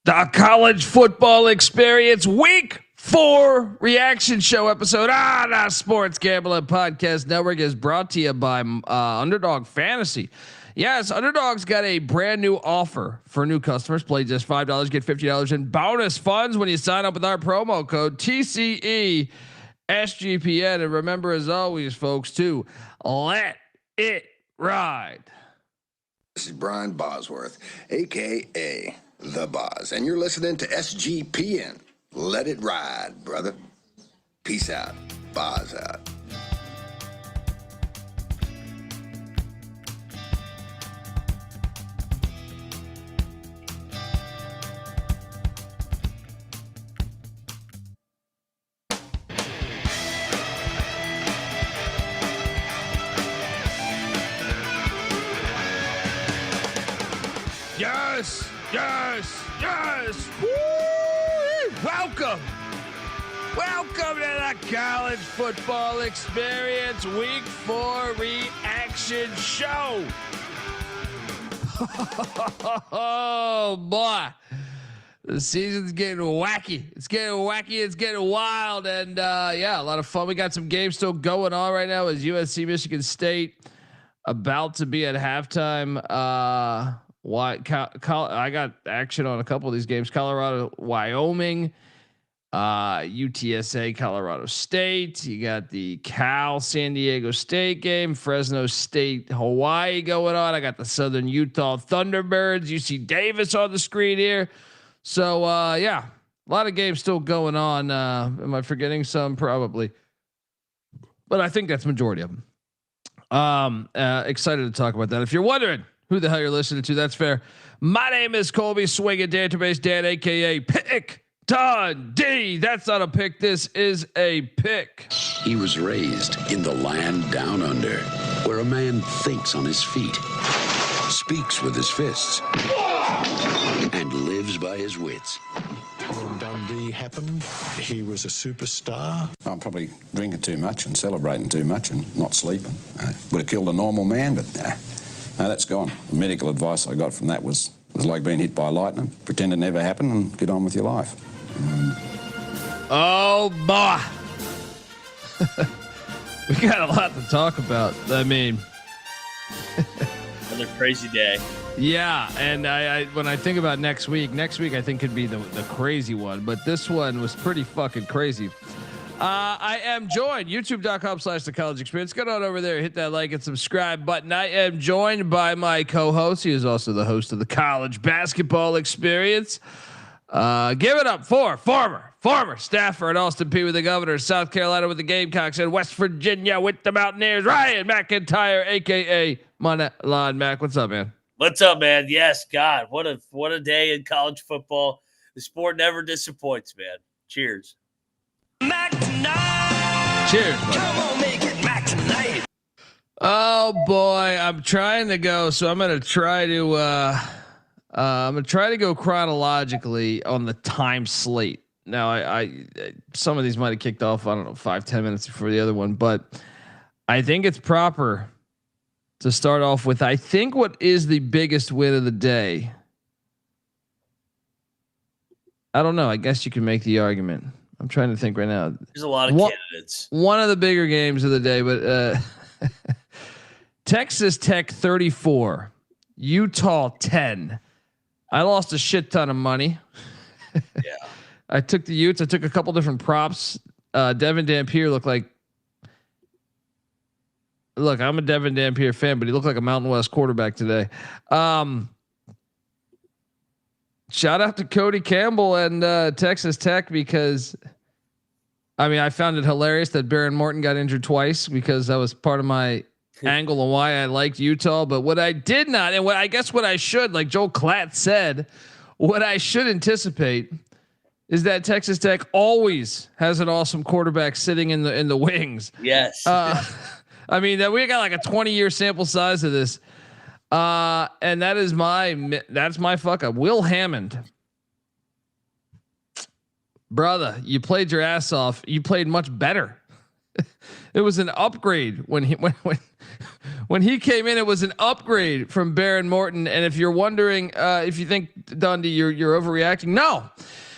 The college football experience week 4 reaction show episode on the Sports Gambling Podcast Network is brought to you by Underdog Fantasy. Yes, Underdog's got a brand new offer for new customers. Play just $5, get $50 in bonus funds when you sign up with our promo code TCE SGPN. And remember, as always, folks, to let it ride. This is Brian Bosworth, a.k.a. The Boz, and you're listening to SGPN. Let it ride, brother. Peace out. Boz out. Yes, yes, yes. Woo! Welcome to the college football experience week 4 reaction show. Oh boy, the season's getting wacky. It's getting wacky. It's getting wild, and yeah, a lot of fun. We got some games still going on right now. Is USC Michigan State about to be at halftime? I got action on a couple of these games. Colorado, Wyoming, UTSA, Colorado State. You got the Cal San Diego State game, Fresno State, Hawaii going on. I got the Southern Utah Thunderbirds, UC Davis on the screen here. So yeah, a lot of games still going on. Am I forgetting some? Probably, but I think that's majority of them. Excited to talk about that. If you're wondering who the hell you're listening to, that's fair. My name is Colby Swinging Database Dan, aka Pick Dundee. That's not a pick. This is a pick. He was raised in the land down under, where a man thinks on his feet, speaks with his fists, and lives by his wits. When Dundee happened, he was a superstar. I'm probably drinking too much and celebrating too much and not sleeping. Would have killed a normal man, but no, that's gone. The medical advice I got from that was like being hit by lightning. Pretend it never happened and get on with your life. Oh boy, we got a lot to talk about. I mean, another crazy day. Yeah, and I when I think about next week I think could be the crazy one, but this one was pretty fucking crazy. I am joined, youtube.com/the college experience. Get on over there, hit that like and subscribe button. I am joined by my co-host. He is also the host of the college basketball experience. Give it up for former staffer at Austin Peay with the Governors, South Carolina with the Gamecocks, and West Virginia with the Mountaineers, Ryan McIntyre, aka Moneyline Mac. What's up, man? What's up, man? Yes, God, what a day in college football. The sport never disappoints, man. Cheers. Mac tonight. Cheers, buddy. Come on, make it Mac tonight. Oh boy, I'm trying to go. So I'm gonna try to go chronologically on the time slate. Now, I some of these might have kicked off, I don't know, 5-10 minutes before the other one, but I think it's proper to start off with, I think, what is the biggest win of the day. I don't know. I guess you can make the argument. I'm trying to think right now. There's a lot of candidates. One of the bigger games of the day, but Texas Tech 34, Utah 10. I lost a shit ton of money. Yeah. I took the Utes. I took a couple different props. Devin Dampier looked like. Look, I'm a Devin Dampier fan, but he looked like a Mountain West quarterback today. Shout out to Cody Campbell and Texas Tech, because I mean, I found it hilarious that Baron Morton got injured twice, because that was part of my angle on why I liked Utah. But what I did not, and what I should, like Joel Klatt said, what I should anticipate is that Texas Tech always has an awesome quarterback sitting in the wings. Yes. I mean, that we got like a 20-year sample size of this. And that's my fuck up. Will Hammond, brother, you played your ass off. You played much better It was an upgrade when he came in. It was an upgrade from Baron Morton. And if you're wondering, if you think Dundee, you're overreacting. No,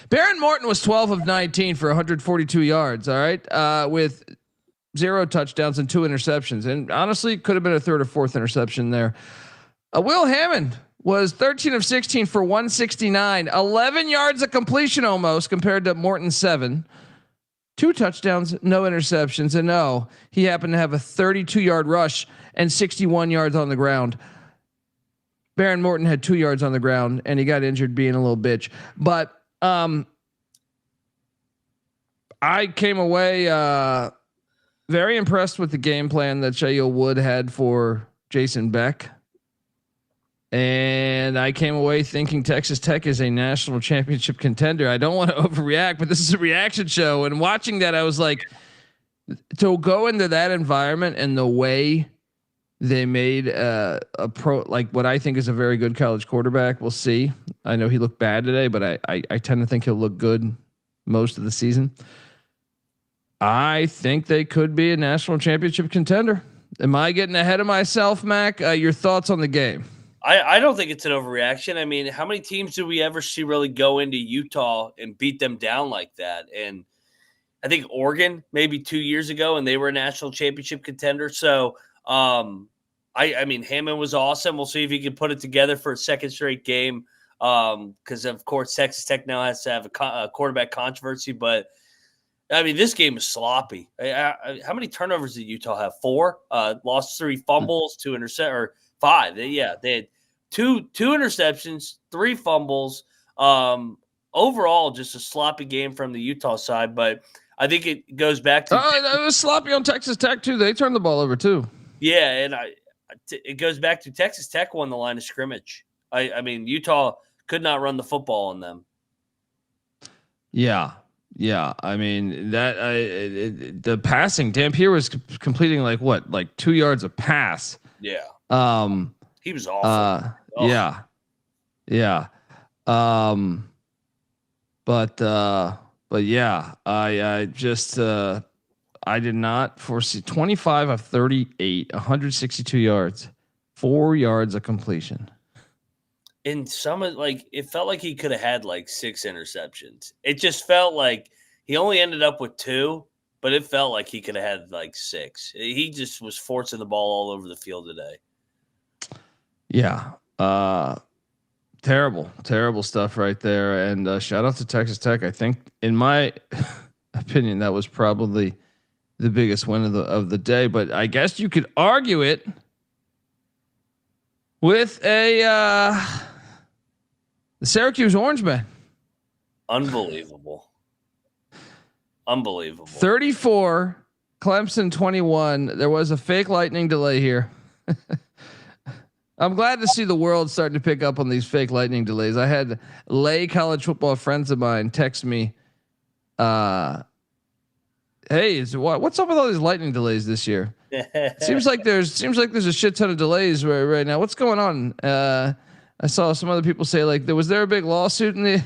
Baron Morton was 12 of 19 for 142 yards. All right, with 0 touchdowns and 2 interceptions, and honestly, could have been a 3rd or 4th interception there. Will Hammond was 13 of 16 for 169, 11 yards of completion almost compared to Morton's 7. 2 touchdowns, no interceptions, and no, he happened to have a 32-yard rush and 61 yards on the ground. Baron Morton had 2 yards on the ground, and he got injured being a little bitch. But I came away very impressed with the game plan that Shail Wood had for Jason Beck. And I came away thinking Texas Tech is a national championship contender. I don't want to overreact, but this is a reaction show. And watching that, I was like, to go into that environment and the way they made a pro, like what I think is a very good college quarterback. We'll see. I know he looked bad today, but I tend to think he'll look good most of the season. I think they could be a national championship contender. Am I getting ahead of myself, Mac? Your thoughts on the game? I don't think it's an overreaction. I mean, how many teams do we ever see really go into Utah and beat them down like that? And I think Oregon maybe 2 years ago, and they were a national championship contender. So, I mean, Hammond was awesome. We'll see if he can put it together for a second straight game. Because of course Texas Tech now has to have a quarterback controversy. But I mean, this game is sloppy. How many turnovers did Utah have? 4. Lost 3 fumbles, 2 or 5. They had two interceptions, 3 fumbles. Overall, just a sloppy game from the Utah side. But I think it goes back to it was sloppy on Texas Tech too. They turned the ball over too. Yeah, and it goes back to Texas Tech won the line of scrimmage. I mean, Utah could not run the football on them. Yeah. I mean that the passing. Dampier was completing like 2 yards a pass. Yeah. He was awful. Yeah. But yeah, I just I did not foresee 25 of 38, 162 yards, 4 yards of completion. And it felt like he could have had 6 interceptions. It just felt like he only ended up with 2, but it felt like he could have had 6. He just was forcing the ball all over the field today. Yeah. Terrible stuff right there. And shout out to Texas Tech. I think in my opinion, that was probably the biggest win of the day, but I guess you could argue it with the Syracuse Orangemen. Unbelievable. 34, Clemson 21. There was a fake lightning delay here. I'm glad to see the world starting to pick up on these fake lightning delays. I had lay college football friends of mine text me, "Hey, what's up with all these lightning delays this year? seems like there's a shit ton of delays right now. What's going on?" I saw some other people say was there a big lawsuit in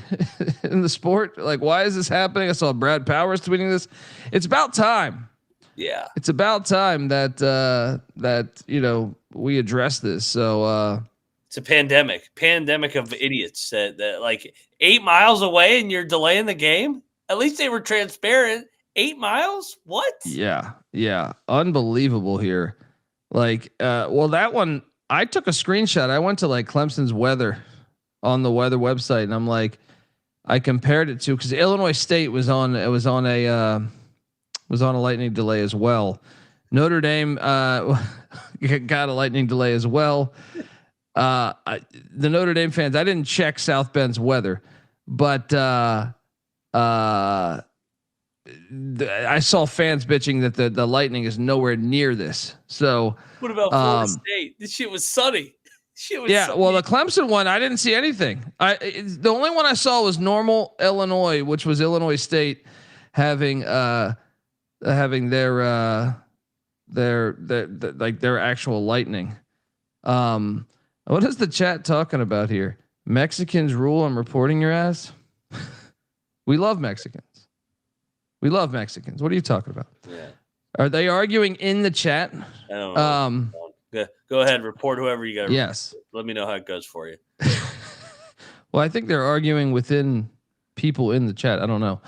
the sport? Why is this happening? I saw Brad Powers tweeting this. It's about time. Yeah, it's about time that we address this. So it's a pandemic of idiots that 8 miles away and you're delaying the game. At least they were transparent. 8 miles? What? Yeah. Unbelievable here. That one, I took a screenshot. I went to Clemson's weather on the weather website, and I'm I compared it to, because Illinois State was on a lightning delay as well. Notre Dame got a lightning delay as well. The Notre Dame fans, I didn't check South Bend's weather, but I saw fans bitching that the lightning is nowhere near this. So what about Florida State? This shit was sunny. Sunny. Well, the Clemson one, I didn't see anything. The only one I saw was normal Illinois, which was Illinois State having their actual lightning. What is the chat talking about here? Mexicans rule. I'm reporting your ass. We love Mexicans. What are you talking about? Yeah. Are they arguing in the chat? I don't know. Go ahead, report whoever you got. Yes. Let me know how it goes for you. Well, I think they're arguing within people in the chat. I don't know.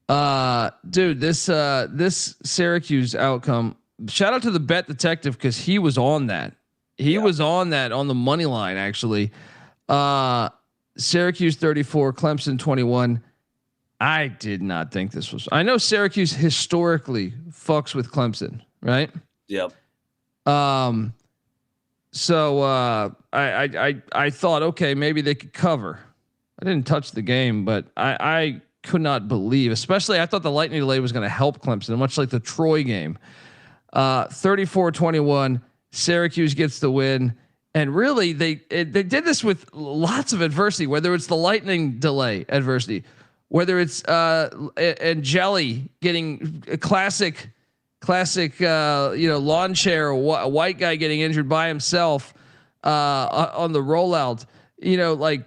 Yeah. Dude, this Syracuse outcome. Shout out to the bet detective because he was on that. He was on that on the money line actually. Syracuse 34, Clemson 21. I did not think this was. I know Syracuse historically fucks with Clemson, right? Yep. So I thought, okay, maybe they could cover. I didn't touch the game, but I could not believe, especially I thought the lightning delay was going to help Clemson, much like the Troy game. 34-21, Syracuse gets the win. And really, they did this with lots of adversity, whether it's the lightning delay adversity, whether it's and Jelly getting a classic lawn chair, a white guy getting injured by himself on the rollout. Like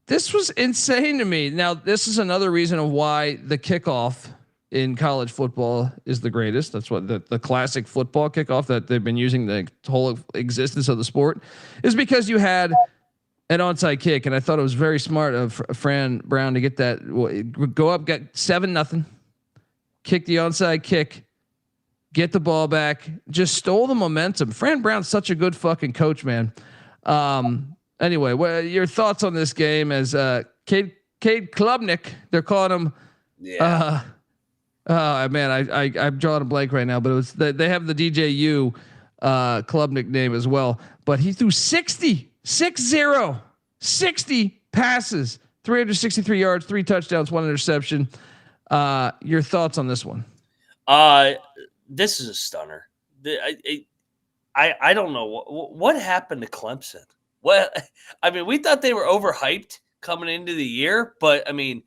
this was insane to me. Now, this is another reason of why the kickoff in college football is the greatest. That's what the classic football kickoff that they've been using the whole existence of the sport is because you had an onside kick. And I thought it was very smart of Fran Brown to get that go up, get 7-0, kick the onside kick, get the ball back, just stole the momentum. Fran Brown's such a good fucking coach, man. Anyway, what your thoughts on this game as Cade Klubnik, they're calling him. Yeah. Man, I'm drawing a blank right now, but it was they have the DJU Klubnik name as well. But he threw 60 passes, 363 yards, 3 touchdowns, 1 interception. Your thoughts on this one? This is a stunner. I don't know what happened to Clemson. We thought they were overhyped coming into the year, but I mean,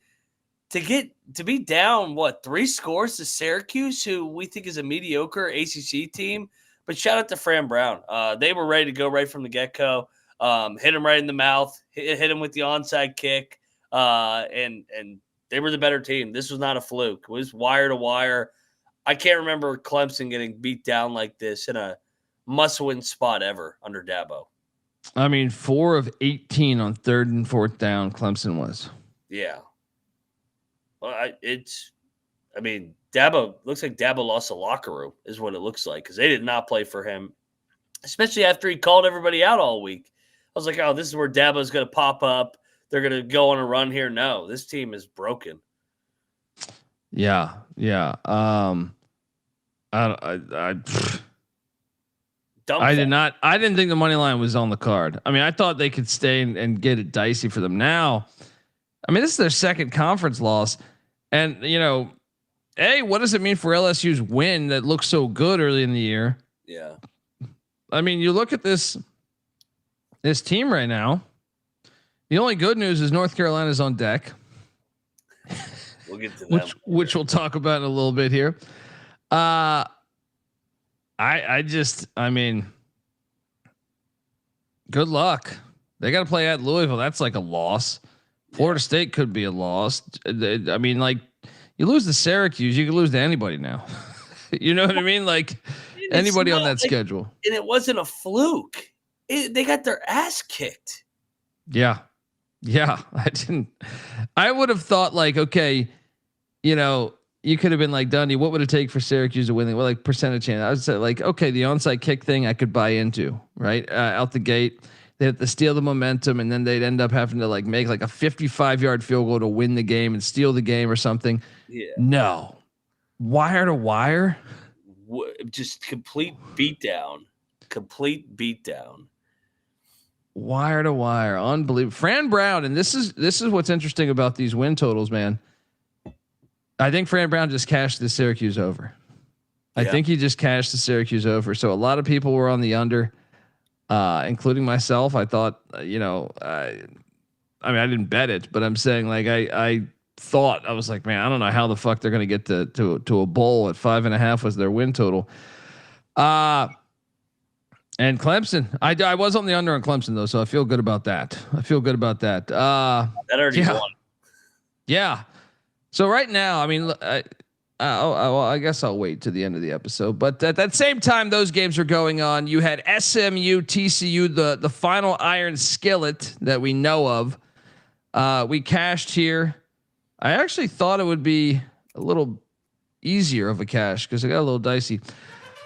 to be down 3 scores to Syracuse, who we think is a mediocre ACC team. But shout out to Fran Brown. They were ready to go right from the get-go. Hit him right in the mouth. Hit him with the onside kick. And they were the better team. This was not a fluke. It was wire to wire. I can't remember Clemson getting beat down like this in a must-win spot ever under Dabo. 4 of 18 on 3rd and 4th down. Clemson was. Yeah. Well, Dabo looks like Dabo lost the locker room is what it looks like because they did not play for him, especially after he called everybody out all week. I was like, oh, this is where Dabo's going to pop up. They're going to go on a run here. No, this team is broken. Yeah. I didn't think the money line was on the card. I thought they could stay and get it dicey for them. Now, this is their second conference loss. And, what does it mean for LSU's win that looks so good early in the year? Yeah. You look at this team right now. The only good news is North Carolina's on deck. We'll get to that. Which we'll talk about in a little bit here. Good luck. They got to play at Louisville. That's like a loss. Florida State could be a loss. You lose to Syracuse, you can lose to anybody now. You know what I mean? Like anybody on that schedule. And it wasn't a fluke. They got their ass kicked. Yeah. I would have thought okay, you could have been like Dundee. What would it take for Syracuse to win? Well, percentage chance. I would say okay, the onside kick thing I could buy into right out the gate. They have to steal the momentum, and then they'd end up having to make a 55-yard field goal to win the game and steal the game or something. Yeah. No, wire to wire. Just complete beatdown. Wire to wire, unbelievable. Fran Brown, and this is what's interesting about these win totals, man. I think Fran Brown just cashed the Syracuse over. I think he just cashed the Syracuse over. So a lot of people were on the under. Including myself. I thought, I didn't bet it, but I'm saying I thought I was like, man, I don't know how the fuck they're going to get to a bowl at 5.5 was their win total. And Clemson, I was on the under on Clemson though. So I feel good about that. That already won. Yeah. So right now, well, I guess I'll wait to the end of the episode. But at that same time, those games were going on. You had SMU, TCU, the final iron skillet that we know of. We cashed here. I actually thought it would be a little easier of a cash because it got a little dicey.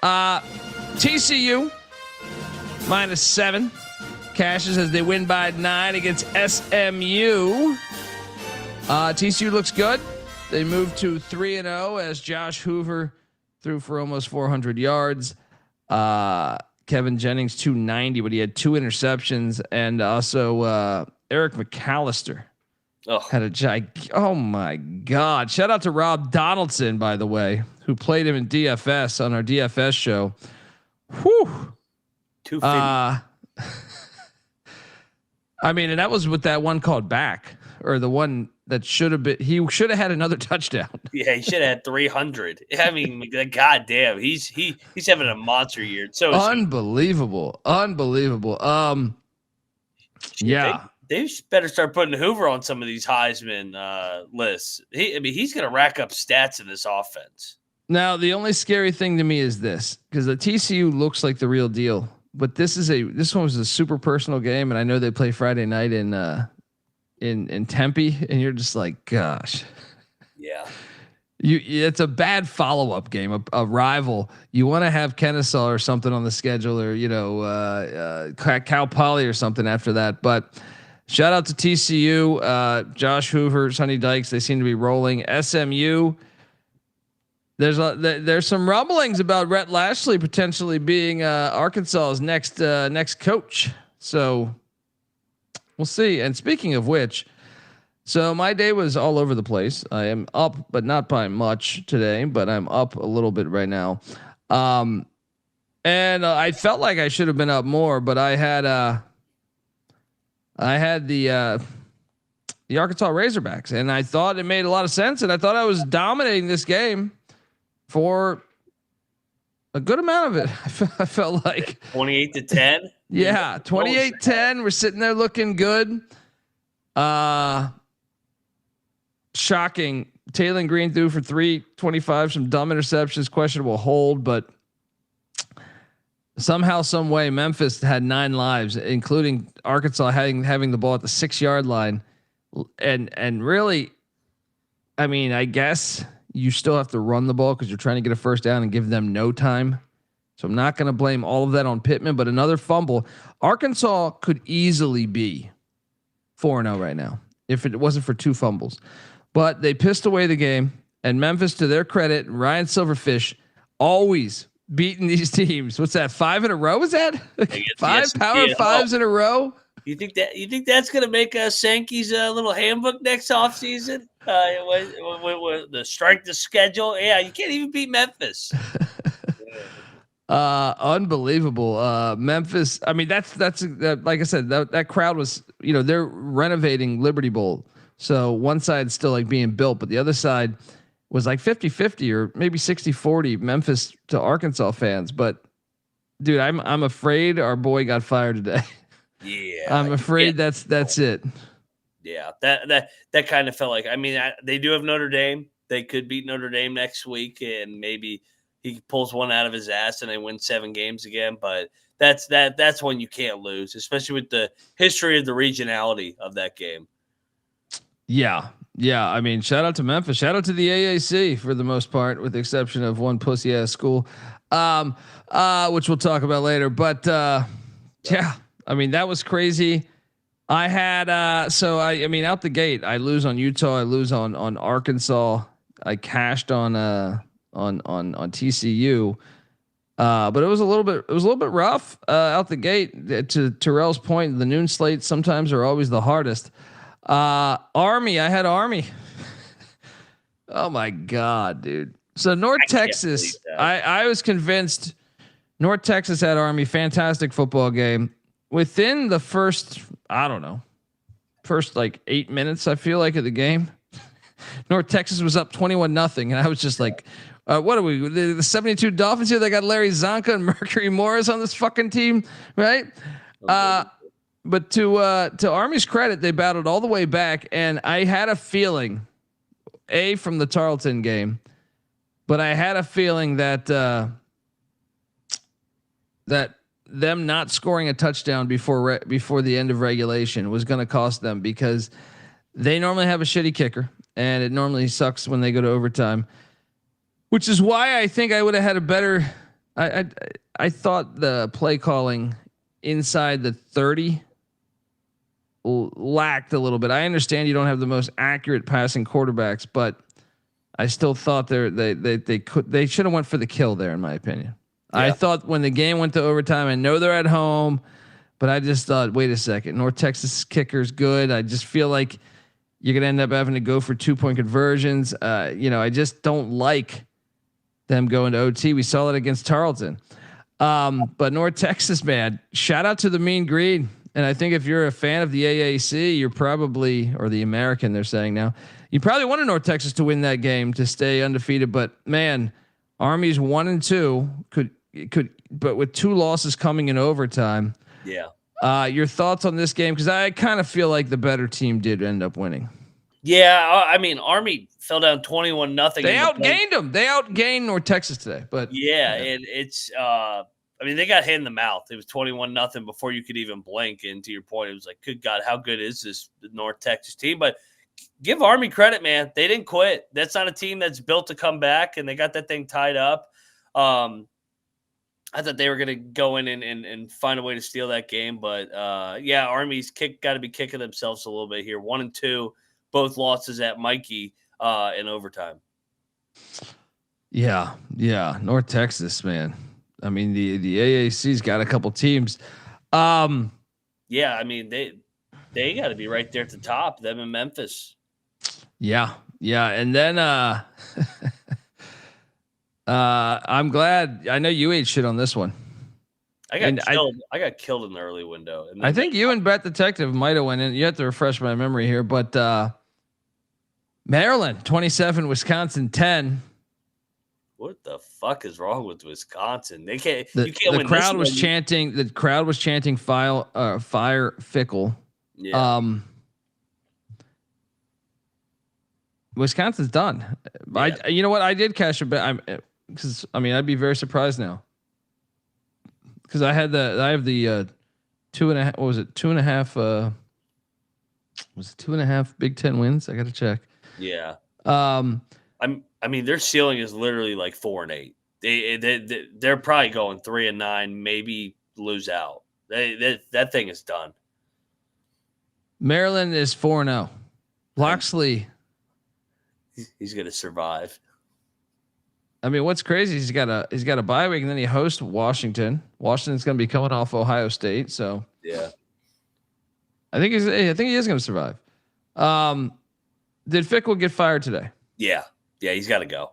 TCU -7 cashes as they win by 9 against SMU. TCU looks good. They moved to 3-0 as Josh Hoover threw for almost 400 yards. Kevin Jennings 290, but he had 2 interceptions, and also Eric McAllister had a oh my God! Shout out to Rob Donaldson, by the way, who played him in DFS on our DFS show. Whew. 250. I mean, and that was with that one called back, or the one that should have been. He should have had another touchdown. Yeah, he should have had 300. I mean, goddamn, he's having a monster year. So unbelievable. Yeah, they better start putting Hoover on some of these Heisman lists. He's going to rack up stats in this offense. Now, the only scary thing to me is this, because the TCU looks like the real deal, but this one was a super personal game, and I know they play Friday night in Tempe, and you're just like, gosh, yeah. It's a bad follow-up game, a rival. You want to have Kennesaw or something on the schedule, or Cal Poly or something after that. But shout out to TCU, Josh Hoover, Sonny Dykes. They seem to be rolling. SMU. There's some rumblings about Rhett Lashley potentially being Arkansas's next coach. So we'll see. And speaking of which. So my day was all over the place. I am up, but not by much today, but I'm up a little bit right now. And I felt like I should have been up more, but I had the Arkansas Razorbacks, and I thought it made a lot of sense, and I thought I was dominating this game for a good amount of it. I felt like 28-10. Yeah, 28-10. We're sitting there looking good. Shocking. Taylor Green threw for 325, some dumb interceptions, questionable hold, but somehow, some way, Memphis had 9 lives, including Arkansas having the ball at the 6-yard line, and really, I mean, I guess you still have to run the ball because you're trying to get a first down and give them no time. So I'm not going to blame all of that on Pittman, but another fumble. Arkansas could easily be 4-0 right now if it wasn't for 2 fumbles. But they pissed away the game, and Memphis, to their credit, Ryan Silverfish always beating these teams. What's that? 5 in a row? Is that 5 Power 5s in a row? You think that's going to make Sankey's little handbook next offseason? With the strength of schedule? Yeah, you can't even beat Memphis. Unbelievable. Memphis. I mean, that's like I said, that crowd was, they're renovating Liberty Bowl. So one side's still like being built, but the other side was like 50-50 or maybe 60-40 Memphis to Arkansas fans. But dude, I'm afraid our boy got fired today. Yeah. I'm afraid that's it. Yeah. That kind of felt like, I mean, they do have Notre Dame. They could beat Notre Dame next week, and maybe he pulls one out of his ass and they win 7 games again. But that's one you can't lose, especially with the history of the regionality of that game. Yeah. I mean, shout out to Memphis. Shout out to the AAC for the most part, with the exception of one pussy ass school, which we'll talk about later. But yeah, I mean, that was crazy. I had I mean, out the gate, I lose on Utah. I lose on Arkansas. I cashed on TCU. But it was a little bit rough out the gate. To Terrell's point, the noon slates sometimes are always the hardest. Army, I had Army. Oh my God, dude. So North Texas, I was convinced North Texas had Army. Fantastic football game. Within the first like 8 minutes, I feel like, of the game, North Texas was up 21-0. And I was just like, what are we, the 72 Dolphins here? They got Larry Zonka and Mercury Morris on this fucking team. Right. But to Army's credit, they battled all the way back, and I had a feeling, from the Tarleton game, but I had a feeling that that them not scoring a touchdown before the end of regulation was going to cost them, because they normally have a shitty kicker and it normally sucks when they go to overtime, which is why I think I would have had a better. I thought the play calling inside the 30 lacked a little bit. I understand you don't have the most accurate passing quarterbacks, but I still thought they should have went for the kill there, in my opinion. Yeah. I thought when the game went to overtime, I know they're at home, but I just thought, wait a second, North Texas kicker's good. I just feel like you're gonna end up having to go for 2-point conversions. I just don't like them going to OT. We saw that against Tarleton. But North Texas, man, shout out to the Mean Green. And I think if you're a fan of the AAC, you're probably, or the American, they're saying now, you probably wanted North Texas to win that game to stay undefeated. But man, Army's 1-2 but with 2 losses coming in overtime. Yeah. Your thoughts on this game? Cause I kind of feel like the better team did end up winning. Yeah. I mean, Army fell down 21-0. They outgained them. They outgained North Texas today, but yeah. And it's, I mean, they got hit in the mouth. It was 21-0 before you could even blink. And to your point, it was like, good God, how good is this North Texas team? But give Army credit, man. They didn't quit. That's not a team that's built to come back, and they got that thing tied up. I thought they were going to go in and find a way to steal that game. But, yeah, Army's got to be kicking themselves a little bit here. 1-2, both losses at Mikey in overtime. Yeah. North Texas, man. I mean, the AAC's got a couple teams. Yeah, I mean, they got to be right there at the top, them in Memphis. Yeah. And then I'm glad. I know you ate shit on this one. I got killed in the early window. I think you and Bet Detective might have went in. You have to refresh my memory here, but Maryland 27, Wisconsin 10. What the fuck is wrong with Wisconsin? They can't. The crowd was chanting. The crowd was chanting fire Fickle. Yeah. Wisconsin's done. Yeah. You know what? I did cash a bet. Because I'd be very surprised now. Because I have the 2.5. What was it? 2.5. Was it 2.5 Big Ten wins? I got to check. Yeah. I mean, their ceiling is literally like 4-8. They're probably going 3-9, maybe lose out. That thing is done. Maryland is 4-0. Loxley, he's going to survive. I mean, what's crazy? He's got a bye week, and then he hosts Washington. Washington's going to be coming off Ohio State, so yeah. I think he is going to survive. Did Fickle get fired today? Yeah, he's got to go.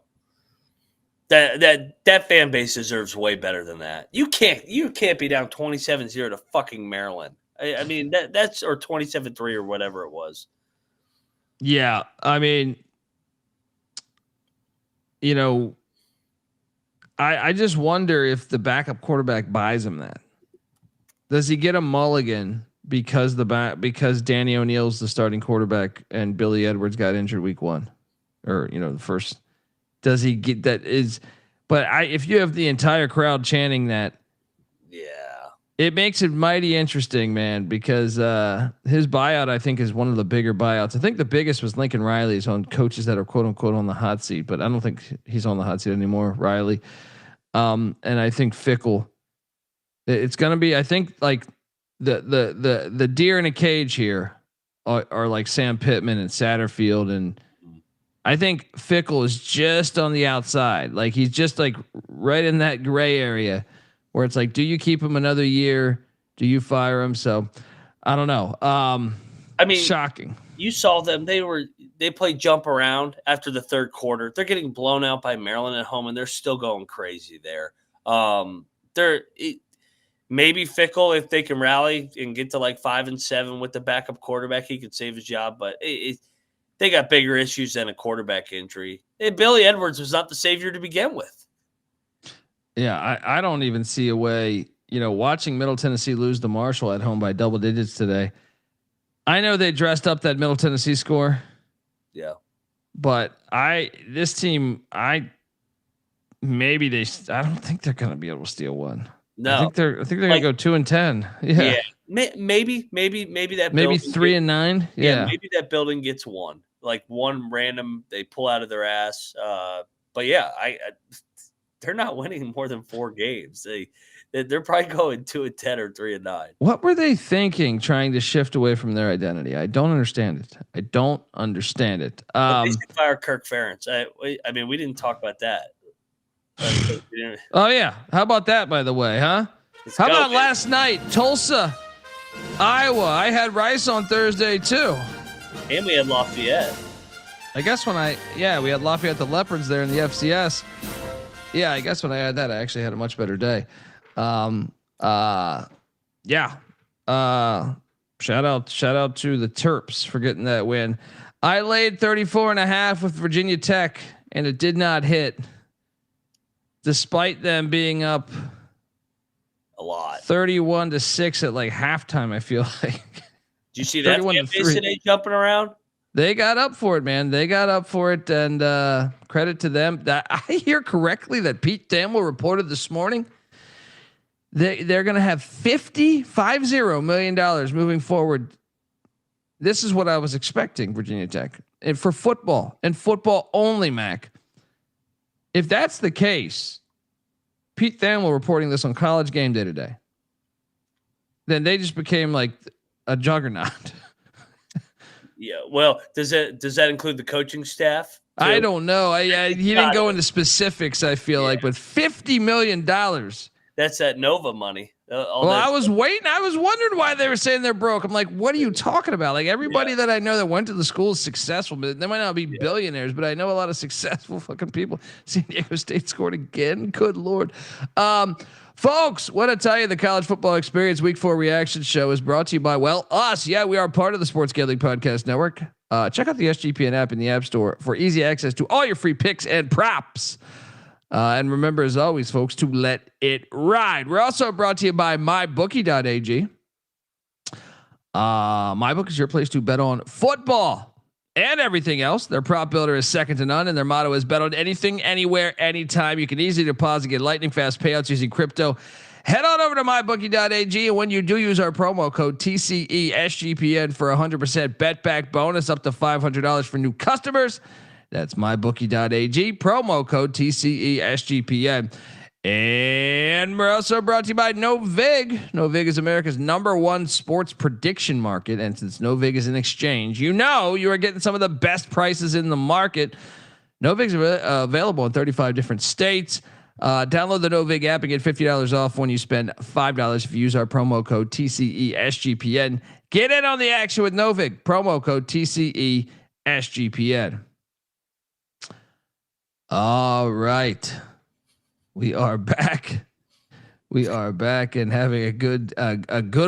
That fan base deserves way better than that. You can't be down 27-0 to fucking Maryland. I mean that's or 27-3 or whatever it was. Yeah, I mean, I just wonder if the backup quarterback buys him that. Does he get a mulligan because Danny O'Neill's the starting quarterback and Billy Edwards got injured week 1, or the first? Does he get that? If you have the entire crowd chanting that, yeah, it makes it mighty interesting, man. Because his buyout, I think, is one of the bigger buyouts. I think the biggest was Lincoln Riley's on coaches that are quote unquote on the hot seat, but I don't think he's on the hot seat anymore. Riley, and I think Fickle. It's gonna be. I think like the deer in a cage here are like Sam Pittman and Satterfield, and I think Fickle is just on the outside. Like he's just like right in that gray area where it's like, do you keep him another year? Do you fire him? So I don't know. I mean, shocking. You saw them. They played jump around after the third quarter. They're getting blown out by Maryland at home, and they're still going crazy there. Maybe Fickle, if they can rally and get to like 5-7 with the backup quarterback, he could save his job. But they got bigger issues than a quarterback injury. Billy Edwards was not the savior to begin with. Yeah, I don't even see a way. Watching Middle Tennessee lose to Marshall at home by double digits today. I know they dressed up that Middle Tennessee score. Yeah. But this team, maybe I don't think they're going to be able to steal one. No, I think they're going to go 2-10. Yeah. Maybe that maybe building 3-9. Yeah. Maybe that building gets one, like one random they pull out of their ass. But yeah, they're not winning more than 4 games. They're probably going 2-10 or 3-9. What were they thinking, trying to shift away from their identity? I don't understand it. They should fire Kirk Ferentz. I mean, we didn't talk about that. Oh yeah, how about that? By the way, huh? How about last night, Tulsa, Iowa? I had Rice on Thursday too, and we had Lafayette. I guess we had Lafayette the Leopards there in the FCS. Yeah, I guess when I had that, I actually had a much better day. Shout out to the Terps for getting that win. I laid 34.5 with Virginia Tech, and it did not hit, despite them being up a lot, 31-6 at like halftime. I feel like. Did you see that fan base today jumping around? They got up for it, man. They got up for it, and credit to them. That I hear correctly that Pete Thamel reported this morning. They're going to have $50 million moving forward. This is what I was expecting, Virginia Tech, and for football and football only, Mac. If that's the case, Pete Thamel reporting this on College Game Day today, then they just became like a juggernaut. Yeah. Well, does that include the coaching staff too? I don't know. He didn't go into specifics. I feel like, but $50 million. That's that Nova money. I was waiting. I was wondering why they were saying they're broke. I'm like, what are you talking about? Like everybody that I know that went to the school is successful, but they might not be billionaires, but I know a lot of successful fucking people. San Diego State scored again. Good Lord. Folks, what I tell you, the College Football Experience Week 4 reaction show is brought to you by, us. Yeah, we are part of the Sports Gambling Podcast Network. Check out the SGPN app in the App Store for easy access to all your free picks and props. And remember, as always, folks, to let it ride. We're also brought to you by mybookie.ag. MyBookie is your place to bet on football and everything else. Their prop builder is second to none, and their motto is bet on anything, anywhere, anytime. You can easily deposit, get lightning fast payouts using crypto. Head on over to mybookie.ag, and when you do use our promo code TCESGPN for 100% bet back bonus up to $500 for new customers. That's mybookie.ag, promo code TCESGPN. And we're also brought to you by Novig. Novig is America's #1 sports prediction market. And since Novig is an exchange, you are getting some of the best prices in the market. Novig's available in 35 different states. Download the Novig app and get $50 off when you spend $5 if you use our promo code TCESGPN. Get in on the action with Novig, promo code TCESGPN. All right. We are back. We are back and having a good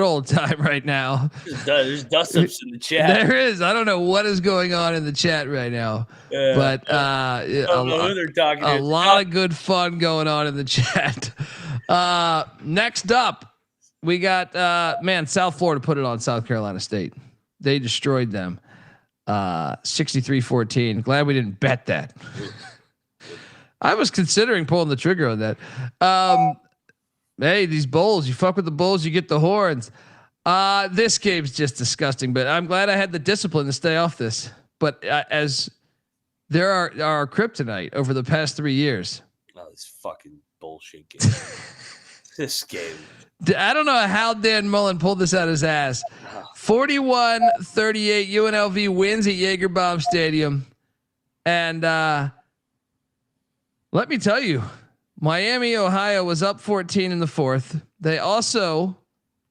old time right now. There's dust-ups in the chat. There is. I don't know what is going on in the chat right now, but a lot of good fun going on in the chat. Next up, we got South Florida put it on South Carolina State. They destroyed them 63-14. Glad we didn't bet that. I was considering pulling the trigger on that. Hey, these bowls, you fuck with the bowls, you get the horns. This game's just disgusting, but I'm glad I had the discipline to stay off this. But as there are kryptonite over the past 3 years. Oh, this fucking bullshit game. This game. I don't know how Dan Mullen pulled this out of his ass. 41-38 UNLV wins at Jaeger Bomb Stadium. And let me tell you, Miami, Ohio was up 14 in the fourth. They also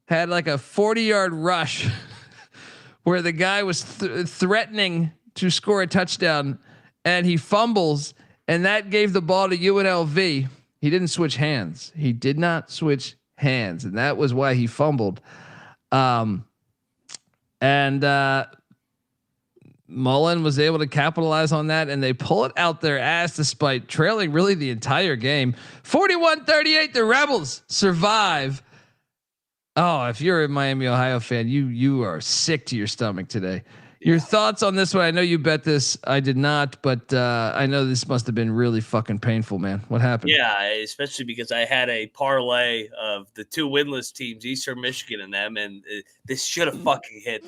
had like a 40-yard rush where the guy was threatening to score a touchdown and he fumbles, and that gave the ball to UNLV. He didn't switch hands. He did not switch hands, and that was why he fumbled. Mullen was able to capitalize on that, and they pull it out their ass despite trailing really the entire game. 41-38, the Rebels survive. Oh, if you're a Miami, Ohio fan, you are sick to your stomach today. Your thoughts on this one? I know you bet this. I did not, but I know this must have been really fucking painful, man. What happened? Yeah, especially because I had a parlay of the 2 winless teams, Eastern Michigan and them, and this should have fucking hit.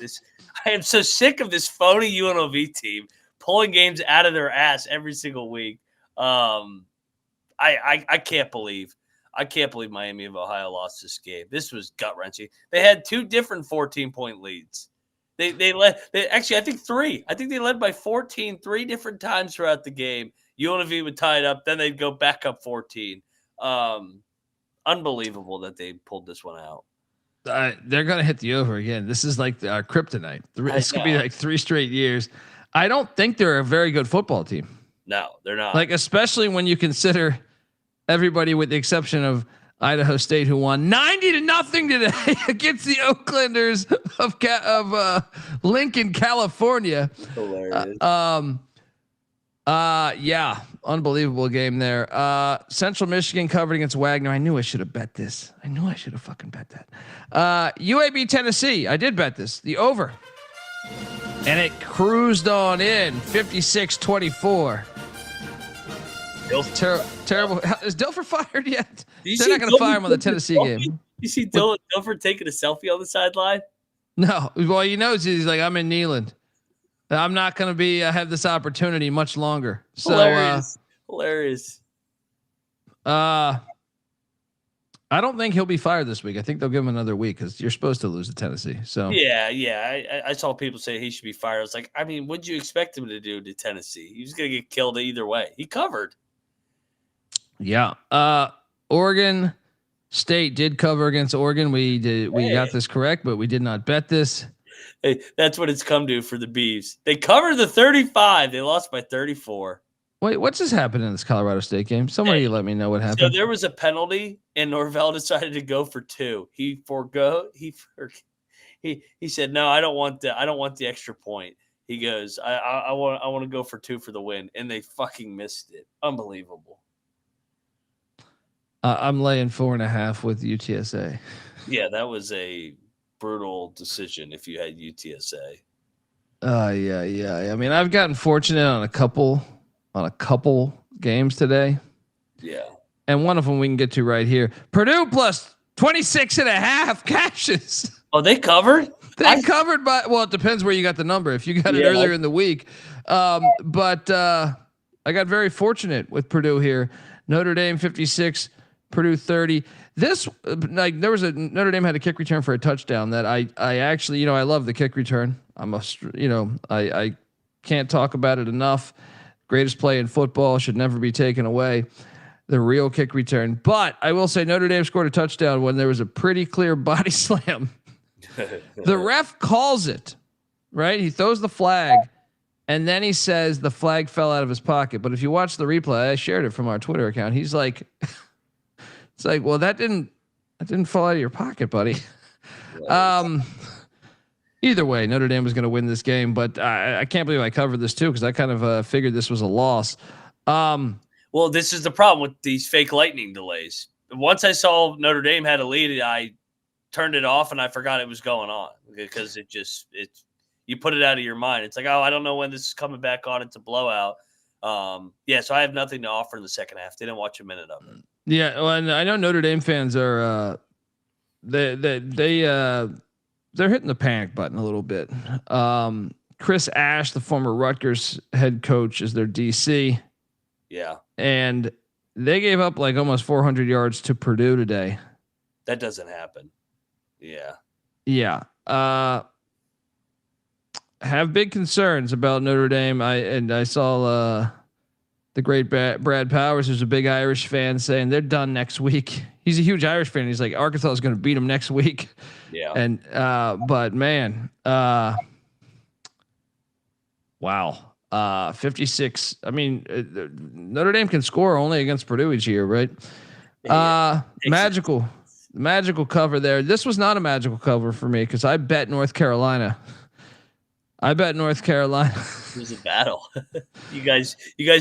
I am so sick of this phony UNLV team pulling games out of their ass every single week. I can't believe Miami of Ohio lost this game. This was gut wrenching. They had 2 different 14-point leads. They led. Actually, I think 3. I think they led by 14 3 different times throughout the game. UNLV would tie it up, then they'd go back up 14. Unbelievable that they pulled this one out. They're gonna hit the over again. This is like our kryptonite. This could be like 3 straight years. I don't think they're a very good football team. No, they're not. Like, especially when you consider everybody with the exception of Idaho State, who won 90-0 today against the Oaklanders of Lincoln, California. Hilarious. Yeah, unbelievable game there. Central Michigan covered against Wagner. I knew I should have bet this. I knew I should have fucking bet that. UAB Tennessee. I did bet this. The over. And it cruised on in 56-24. Terrible. Is Dilfer fired yet? They're not going to fire him on the Tennessee game. You see Dilfer taking a selfie on the sideline? No. Well, he knows he's like, I'm in Neyland. I'm not going to be have this opportunity much longer. So hilarious. I don't think he'll be fired this week. I think they'll give him another week because you're supposed to lose to Tennessee. So yeah. I saw people say he should be fired. I was like, I mean, what'd you expect him to do to Tennessee? He was going to get killed either way. He covered. Yeah. Oregon State did cover against Oregon. We got this correct, but we did not bet this. Hey, that's what it's come to for the Beavs. They covered the 35. They lost by 34. Wait, what's just happened in this Colorado State game? Somebody let me know what happened. So there was a penalty, and Norvell decided to go for 2. He said, "No, I don't want the extra point." He goes, "I want to go for 2 for the win," and they fucking missed it. Unbelievable. I'm laying 4.5 with UTSA. Yeah, that was a brutal decision if you had UTSA. Yeah. I mean, I've gotten fortunate on a couple games today. Yeah. And one of them we can get to right here. Purdue plus 26.5 cashes. Oh, they covered? They covered by, well, it depends where you got the number. If you got it earlier in the week. But I got very fortunate with Purdue here. Notre Dame 56, Purdue 30. This, like, Notre Dame had a kick return for a touchdown that I actually, I love the kick return. I can't talk about it enough. Greatest play in football, should never be taken away. The real kick return. But I will say Notre Dame scored a touchdown when there was a pretty clear body slam. The ref calls it, right? He throws the flag, and then he says the flag fell out of his pocket. But if you watch the replay, I shared it from our Twitter account. He's like, it's like, well, that didn't fall out of your pocket, buddy. Either way, Notre Dame was going to win this game, but I can't believe I covered this too because I kind of figured this was a loss. Well, this is the problem with these fake lightning delays. Once I saw Notre Dame had a lead, I turned it off and I forgot it was going on because you put it out of your mind. It's like, oh, I don't know when this is coming back on. It's a blowout. So I have nothing to offer in the second half. Didn't watch a minute of it. Yeah, well, and I know Notre Dame fans are they're hitting the panic button a little bit. Chris Ash, the former Rutgers head coach, is their DC. Yeah. And they gave up like almost 400 yards to Purdue today. That doesn't happen. Yeah. Yeah. Have big concerns about Notre Dame. I saw the great Brad Powers, who's a big Irish fan, saying they're done next week. He's a huge Irish fan. He's like, Arkansas is going to beat them next week. Yeah. And but man, wow. 56. I mean, Notre Dame can score only against Purdue each year, right? Magical cover there. This was not a magical cover for me because I bet North Carolina. It was a battle. You guys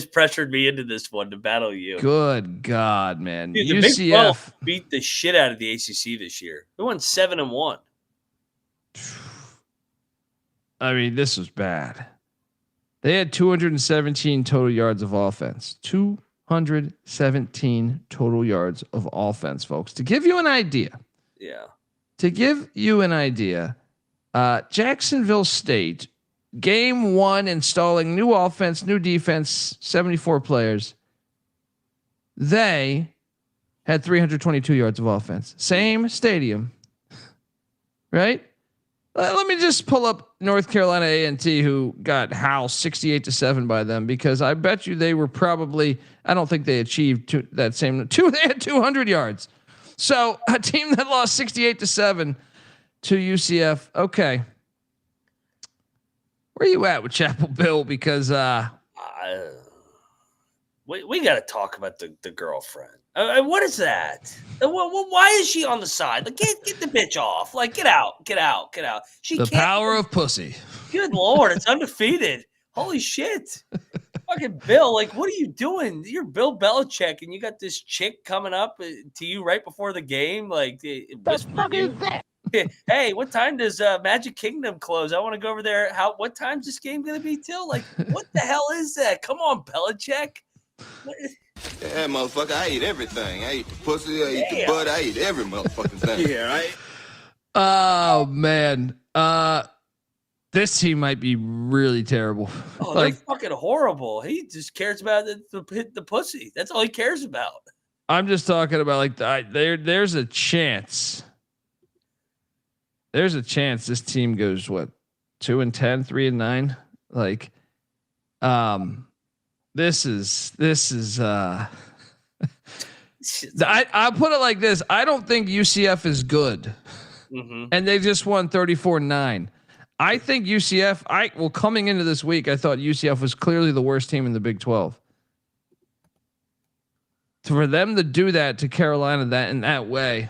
pressured me into this one to battle you. Good God, man. Dude, the UCF Big 12 beat the shit out of the ACC this year. They won 7-1. I mean, this was bad. They had 217 total yards of offense. 217 total yards of offense, folks. To give you an idea. Yeah. To give you an idea, Jacksonville State, game 1, installing new offense, new defense, 74 players. They had 322 yards of offense. Same stadium, right? Let me just pull up North Carolina A&T, who got housed 68-7 by them, because I bet you they were probably, I don't think they achieved that same they had 200 yards. So a team that lost 68-7 to UCF. Okay. Where you at with Chapel Bill? Because, we got to talk about the girlfriend. What is that? Why is she on the side? Like, get the bitch off. Like, get out. She the power of pussy. Good Lord, it's undefeated. Holy shit. Fucking Bill, like, what are you doing? You're Bill Belichick, and you got this chick coming up to you right before the game. Like, what fuck is that? Hey, what time does Magic Kingdom close? I want to go over there. What time's this game going to be till? Like, what the hell is that? Come on, Belichick. Yeah, motherfucker, I eat everything. I eat the pussy, I eat the butt, I eat every motherfucking thing. Yeah, right? Oh, man. This team might be really terrible. Oh, like, they're fucking horrible. He just cares about the pussy. That's all he cares about. I'm just talking about, like, there's a chance. There's a chance this team goes, 2-10, 3-9. Like, this is I'll put it like this. I don't think UCF is good. Mm-hmm. And they just won 34-9. I think UCF, coming into this week, I thought UCF was clearly the worst team in the Big 12. For them to do that to Carolina in that way.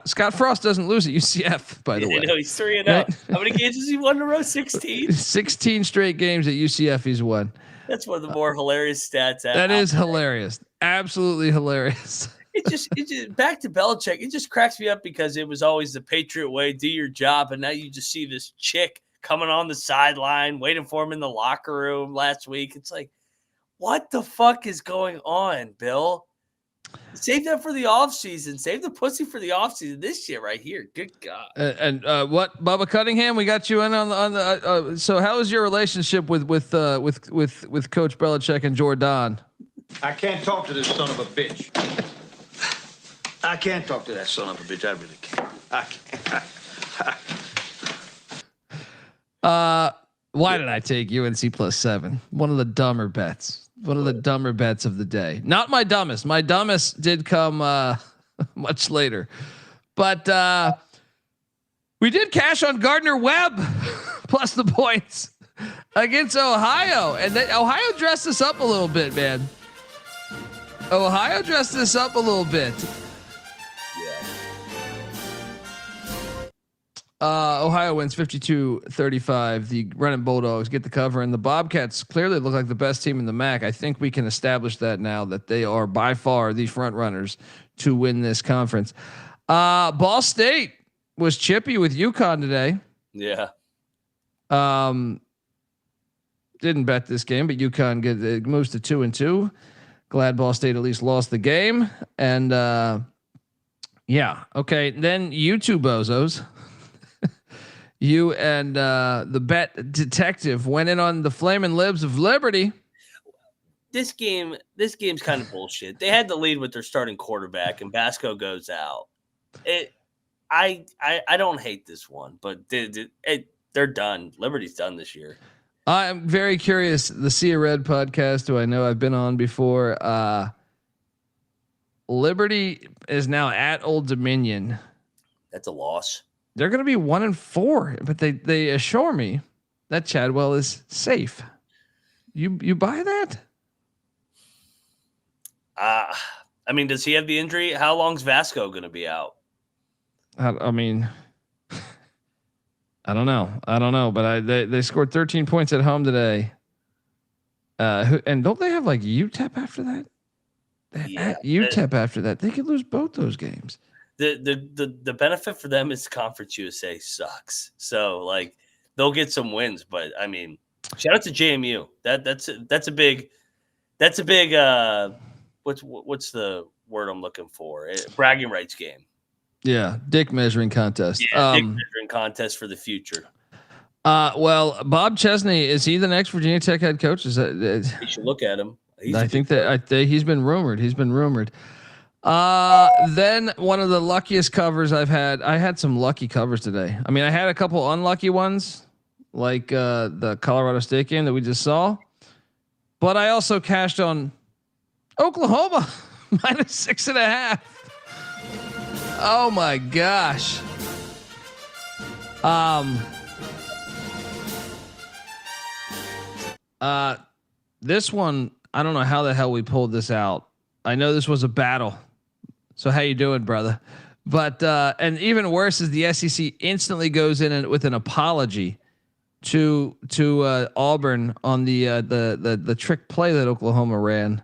Scott Frost doesn't lose at UCF, by the way. No, he's 3-0. Right? How many games has he won in a row? 16? 16 straight games at UCF he's won. That's one of the more hilarious stats. That is hilarious. Absolutely hilarious. It just back to Belichick. It just cracks me up because it was always the Patriot way, do your job. And now you just see this chick coming on the sideline, waiting for him in the locker room last week. It's like, what the fuck is going on, Bill? Save that for the offseason. Save the pussy for the offseason. This shit right here. Good God. And what, Bubba Cunningham? We got you in on the. So how is your relationship with Coach Belichick and Jordan? I can't talk to this son of a bitch. I can't talk to that son of a bitch. I really can't. I can't. Why did I take UNC +7? One of the dumber bets. One of the dumber bets of the day. Not my dumbest. My dumbest did come much later. But we did cash on Gardner Webb plus the points against Ohio. And Ohio dressed this up a little bit, man. Ohio dressed this up a little bit. Ohio wins 52-35. The running Bulldogs get the cover, and the Bobcats clearly look like the best team in the MAC. I think we can establish that now, that they are by far the front runners to win this conference. Ball State was chippy with UConn today. Yeah. Didn't bet this game, but UConn moves to 2-2. Glad Ball State at least lost the game. And yeah. Okay. Then you two bozos. You and the bet detective went in on the Flamin' Libs of Liberty. This game's kind of bullshit. They had the lead with their starting quarterback, and Basco goes out. I don't hate this one, but they're done. Liberty's done this year. I'm very curious. The Sea of Red podcast, who I know I've been on before. Liberty is now at Old Dominion. That's a loss. They're going to be 1-4, but they assure me that Chadwell is safe. You buy that? I mean, does he have the injury? How long's Vasco going to be out? I mean, I don't know, but they scored 13 points at home today. And don't they have like UTEP after that? UTEP after that, they could lose both those games. The benefit for them is Conference USA sucks. So like they'll get some wins. But I mean, shout out to JMU. That's a big what's the word I'm looking for? Bragging rights game. Yeah, dick measuring contest. Yeah, dick measuring contest for the future. Well, Bob Chesney, is he the next Virginia Tech head coach? Is that you should look at him. I think he's been rumored. Then one of the luckiest covers I've had. I had some lucky covers today. I mean, I had a couple unlucky ones, like the Colorado State game that we just saw, but I also cashed on Oklahoma -6.5. Oh my gosh. This one, I don't know how the hell we pulled this out. I know this was a battle. So how you doing, brother? But and even worse is the SEC instantly goes in and with an apology to Auburn on the trick play that Oklahoma ran,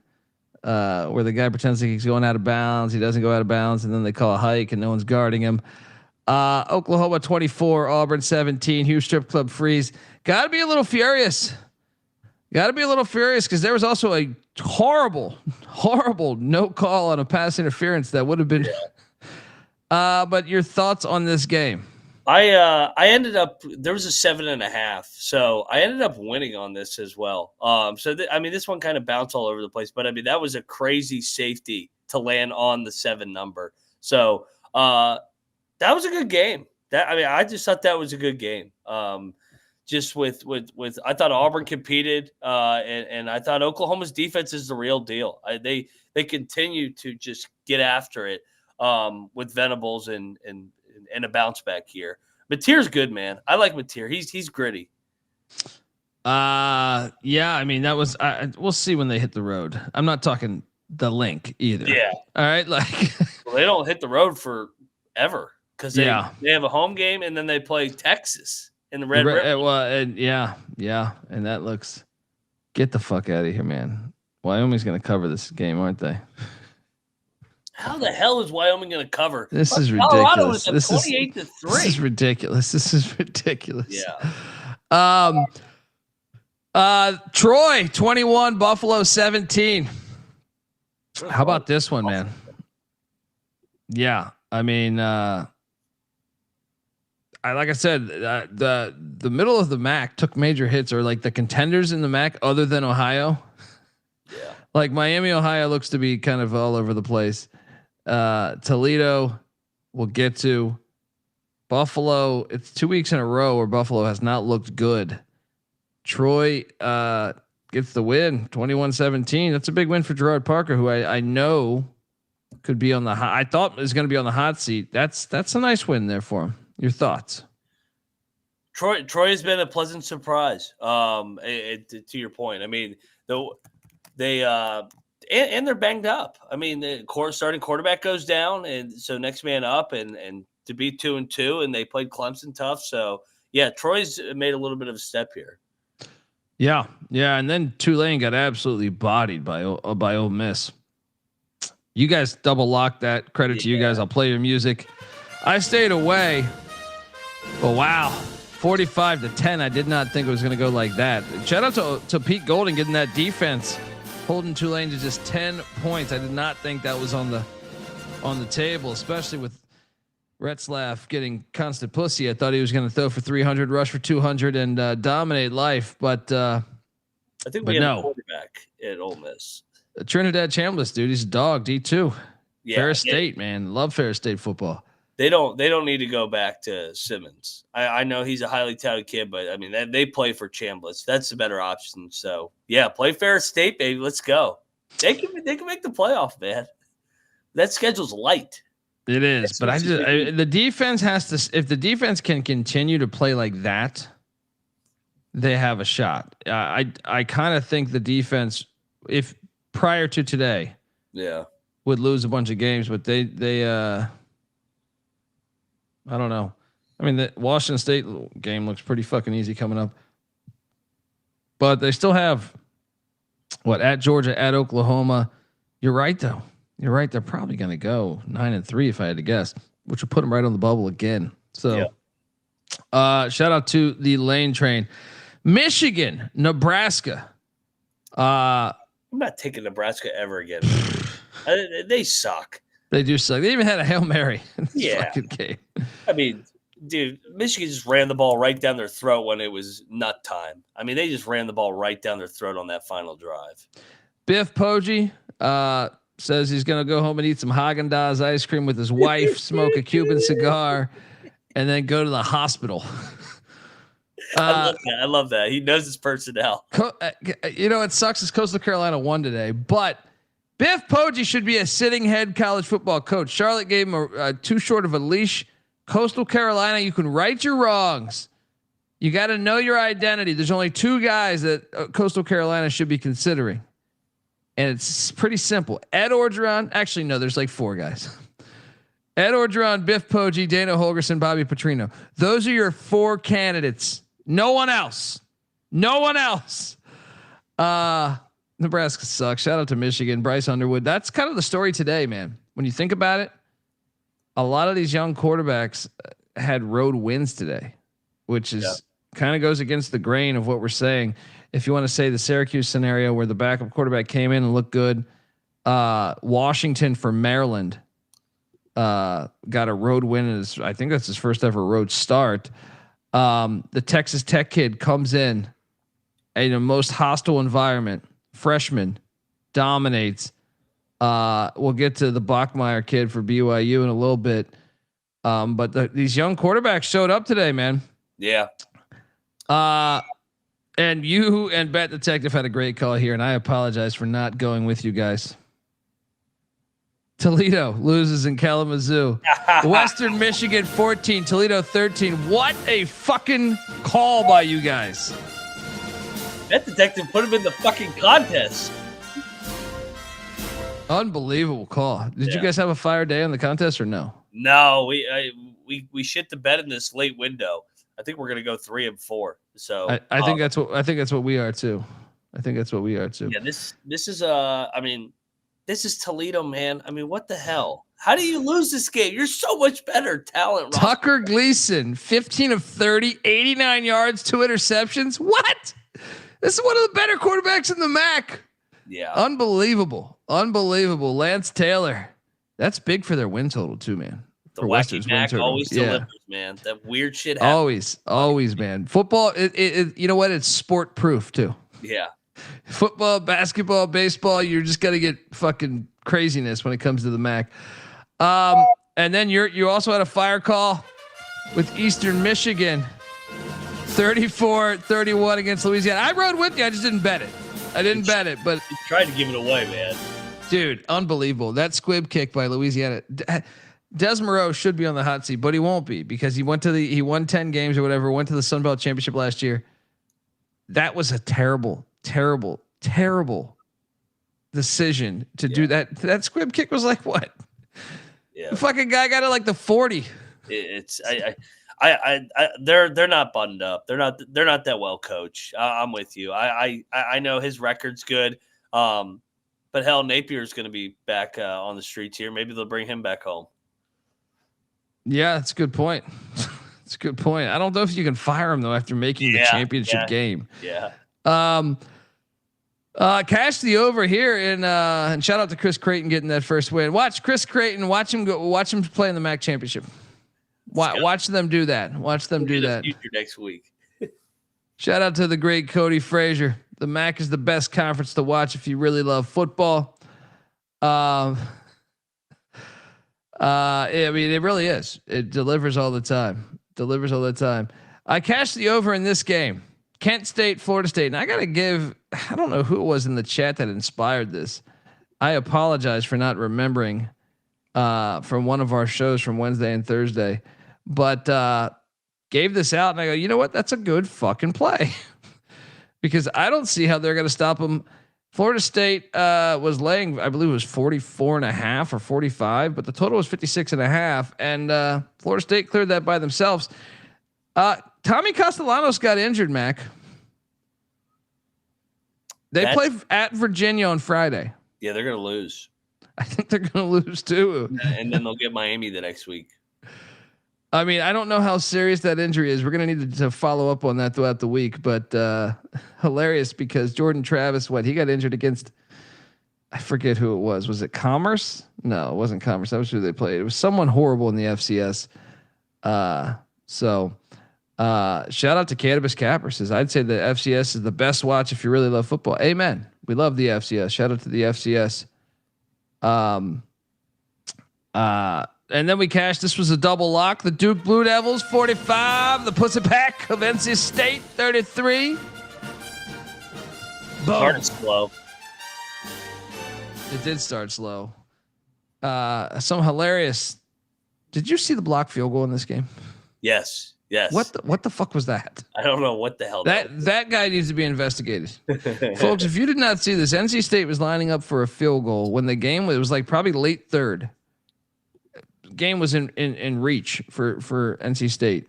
where the guy pretends like he's going out of bounds. He doesn't go out of bounds, and then they call a hike, and no one's guarding him. Oklahoma 24, Auburn 17. Hughes Strip Club freeze. Got to be a little furious. Because there was also a horrible no call on a pass interference that would have been. But your thoughts on this game? I ended up, there was a 7.5, so I ended up winning on this as well. I mean, this one kind of bounced all over the place, but I mean, that was a crazy safety to land on the 7 number. So that was a good game. I just thought that was a good game. Just with I thought Auburn competed, and I thought Oklahoma's defense is the real deal. They continue to just get after it with Venables and a bounce back here. Mateer's good, man. I like Mateer. He's gritty. Yeah. I mean, that was. We'll see when they hit the road. I'm not talking the link either. Yeah. All right. Like well, they don't hit the road forever because they have a home game and then they play Texas. In the Red River. Well, and yeah, and that looks. Get the fuck out of here, man. Wyoming's going to cover this game, aren't they? How the hell is Wyoming going to cover? This is ridiculous. This is 28-3. This is ridiculous. Yeah. Troy 21, Buffalo 17. How about this one, man? Yeah, I mean. Like I said, the middle of the MAC took major hits, or like the contenders in the MAC other than Ohio. Yeah. Like Miami, Ohio looks to be kind of all over the place. Toledo, we'll get to. Buffalo, it's 2 weeks in a row where Buffalo has not looked good. Troy gets the win, 21-17. That's a big win for Gerard Parker, who I know could be on the hot. I thought was going to be on the hot seat. That's a nice win there for him. Your thoughts? Troy has been a pleasant surprise. To your point, I mean, though they and they're banged up. I mean, the starting quarterback goes down, and so next man up, and to be 2-2, and they played Clemson tough. So yeah, Troy's made a little bit of a step here. Yeah, and then Tulane got absolutely bodied by Ole Miss. You guys double locked that. Credit to you guys. I'll play your music. I stayed away. But wow, 45-10. I did not think it was going to go like that. Shout out to Pete Golding getting that defense, holding Tulane to just 10 points. I did not think that was on the table, especially with Retzlaff getting constant pussy. I thought he was going to throw for 300, rush for 200, and dominate life. But I think we had a quarterback at Ole Miss. Trinidad Chambliss, dude, he's a dog. D2. Yeah, Ferris State, man, love Ferris State football. They don't need to go back to Simmons. I know he's a highly touted kid, but I mean they play for Chambliss. That's the better option. So yeah, play Ferris State, baby. Let's go. They can make the playoff, man. That schedule's light. It is, but the defense has to. If the defense can continue to play like that, they have a shot. I kind of think the defense, if prior to today, would lose a bunch of games, but they I don't know. I mean, the Washington State game looks pretty fucking easy coming up, but they still have at Georgia, at Oklahoma. You're right though. You're right. They're probably going to go 9-3 if I had to guess, which will put them right on the bubble again. So Shout out to the Lane Train. Michigan, Nebraska. I'm not taking Nebraska ever again. They suck. They do suck. They even had a Hail Mary in this Yeah. fucking game. I mean, dude, Michigan just ran the ball right down their throat when it was nut time. I mean, they just ran the ball right down their throat on that final drive. Biff Poggi says he's going to go home and eat some Haagen-Dazs ice cream with his wife, smoke a Cuban cigar, and then go to the hospital. I love that. He knows his personnel. It sucks as Coastal Carolina won today, but Biff Poggi should be a sitting head college football coach. Charlotte gave him too short of a leash. Coastal Carolina, you can right your wrongs. You got to know your identity. There's only two guys that Coastal Carolina should be considering. And it's pretty simple. Ed Orgeron. Actually, no, there's like four guys. Ed Orgeron, Biff Poggi, Dana Holgerson, Bobby Petrino. Those are your four candidates. No one else. No one else. Nebraska sucks. Shout out to Michigan, Bryce Underwood. That's kind of the story today, man. When you think about it, a lot of these young quarterbacks had road wins today, which is kind of goes against the grain of what we're saying. If you want to say the Syracuse scenario where the backup quarterback came in and looked good, Washington for Maryland got a road win. I think that's his first ever road start. The Texas Tech kid comes in in the most hostile environment. Freshman dominates. We'll get to the Bachmeier kid for BYU in a little bit. But these young quarterbacks showed up today, man. Yeah. And you and Bet Detective had a great call here, and I apologize for not going with you guys. Toledo loses in Kalamazoo. Western Michigan 14, Toledo 13. What a fucking call by you guys. Bet Detective put him in the fucking contest. Unbelievable call. Did you guys have a fire day on the contest or no? No, we shit the bed in this late window. I think we're gonna go 3 and 4. So I think that's what we are too. Yeah, this is this is Toledo, man. I mean, what the hell? How do you lose this game? You're so much better talent. Tucker Gleason, 15 of 30, 89 yards, 2 interceptions. What? This is one of the better quarterbacks in the MAC. Yeah. Unbelievable. Lance Taylor. That's big for their win total too, man. The wacky MAC always delivers, man. That weird shit happens. Always, man. Football, it you know what? It's sport proof too. Yeah. Football, basketball, baseball, you're just gonna get fucking craziness when it comes to the MAC. And then you also had a fire call with Eastern Michigan, 34-31 against Louisiana. I rode with you. I just didn't bet it. But you tried to give it away, man. Dude, unbelievable. That squib kick by Louisiana. Des Moreau should be on the hot seat, but he won't be because he won 10 games or whatever, went to the Sun Belt Championship last year. That was a terrible decision to do that. That squib kick was like what? Yeah. The fucking guy got it like the 40. They're not buttoned up. They're not that well coached. I'm with you. I know his record's good. But hell, Napier's going to be back on the streets here. Maybe they'll bring him back home. Yeah, that's a good point. It's a good point. I don't know if you can fire him though after making the championship game. Yeah. Cash the over here and shout out to Chris Creighton getting that first win. Watch Chris Creighton. Watch him play in the MAC championship. Watch them do that. Future next week. Shout out to the great Cody Frazier. The MAC is the best conference to watch if you really love football. I mean, it really is. It delivers all the time. I cashed the over in this game. Kent State, Florida State. And I got to give, I don't know who it was in the chat that inspired this. I apologize for not remembering from one of our shows from Wednesday and Thursday, but gave this out and I go, you know what? That's a good fucking play because I don't see how they're going to stop them. Florida State was laying, I believe it was 44.5 or 45, but the total was 56.5 and Florida State cleared that by themselves. Tommy Castellanos got injured, Mac. They play at Virginia on Friday. Yeah, they're going to lose. I think they're going to lose too. And then they'll get Miami the next week. I mean, I don't know how serious that injury is. We're gonna need to follow up on that throughout the week. But hilarious because Jordan Travis, he got injured against? I forget who it was. Was it Commerce? No, it wasn't Commerce. That was who they played. It was someone horrible in the FCS. Shout out to Cannabis Capper. Says I'd say the FCS is the best watch if you really love football. Amen. We love the FCS. Shout out to the FCS. And then we cashed. This was a double lock. The Duke Blue Devils 45. The Pussy Pack of NC State 33. Started slow. It did start slow. Some hilarious. Did you see the block field goal in this game? Yes. What the fuck was that? I don't know what the hell that guy needs to be investigated. Folks, if you did not see this, NC State was lining up for a field goal when the game was like probably late third. Game was in reach for NC State.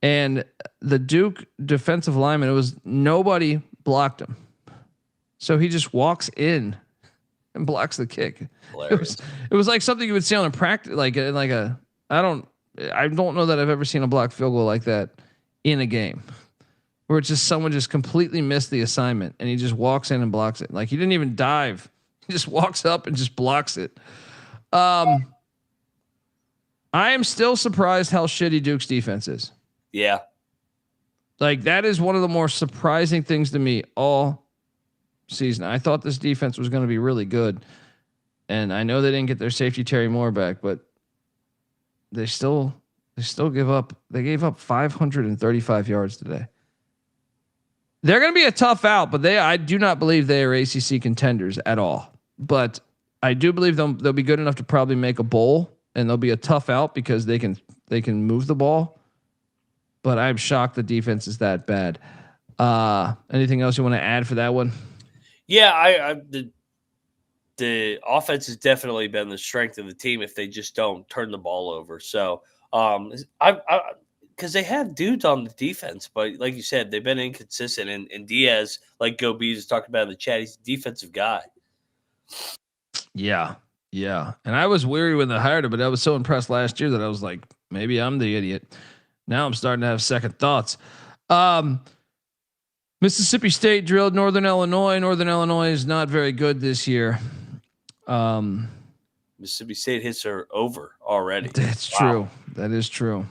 And the Duke defensive lineman, nobody blocked him. So he just walks in and blocks the kick. It was like something you would see on a practice, I don't know that I've ever seen a blocked field goal like that in a game where it's just someone just completely missed the assignment and he just walks in and blocks it. Like he didn't even dive. He just walks up and just blocks it. I am still surprised how shitty Duke's defense is. Yeah. Like that is one of the more surprising things to me all season. I thought this defense was going to be really good. And I know they didn't get their safety Terry Moore back, but they still give up. They gave up 535 yards today. They're going to be a tough out, but I do not believe they are ACC contenders at all. But I do believe they'll be good enough to probably make a bowl, and they'll be a tough out because they can move the ball. But I'm shocked the defense is that bad. Anything else you want to add for that one? Yeah, the offense has definitely been the strength of the team if they just don't turn the ball over. So, because they have dudes on the defense, but like you said, they've been inconsistent. And Diaz, like Go Bees has talked about in the chat, he's a defensive guy. Yeah. And I was weary when they hired him, but I was so impressed last year that I was like, maybe I'm the idiot. Now I'm starting to have second thoughts. Mississippi State drilled Northern Illinois. Northern Illinois is not very good this year. Mississippi State hits are over already. That's true. That is true.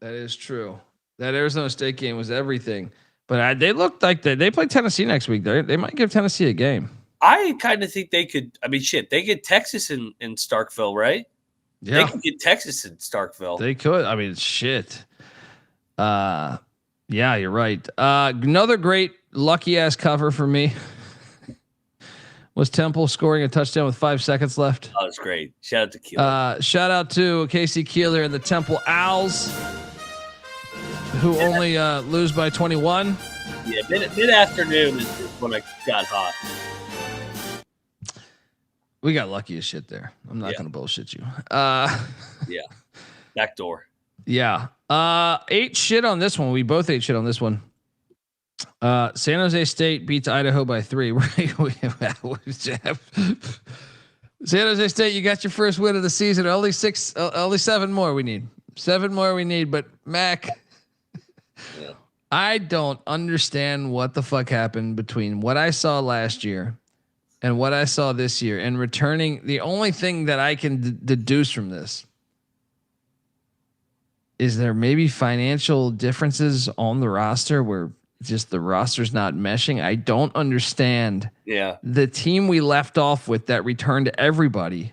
That Arizona State game was everything. But they looked like they play Tennessee next week. They might give Tennessee a game. I kind of think they could. I mean, shit, they get Texas in Starkville, right? Yeah. They could get Texas in Starkville. They could. I mean, shit. Yeah, you're right. Another great lucky ass cover for me was Temple scoring a touchdown with 5 seconds left. Oh, that's great. Shout out to Keeler. Shout out to Casey Keeler and the Temple Owls, who only lose by 21. Yeah, mid-afternoon is when I got hot. We got lucky as shit there. I'm not going to bullshit you. Yeah. Back door. Yeah. Ate shit on this one. We both ate shit on this one. San Jose State beats Idaho by 3. San Jose State, you got your first win of the season. Only 7 more we need. 7 more we need. But Mac, I don't understand what the fuck happened between what I saw last year and what I saw this year. And returning, the only thing that I can deduce from this is there maybe financial differences on the roster where just the roster's not meshing. I don't understand. Yeah. The team we left off with that returned everybody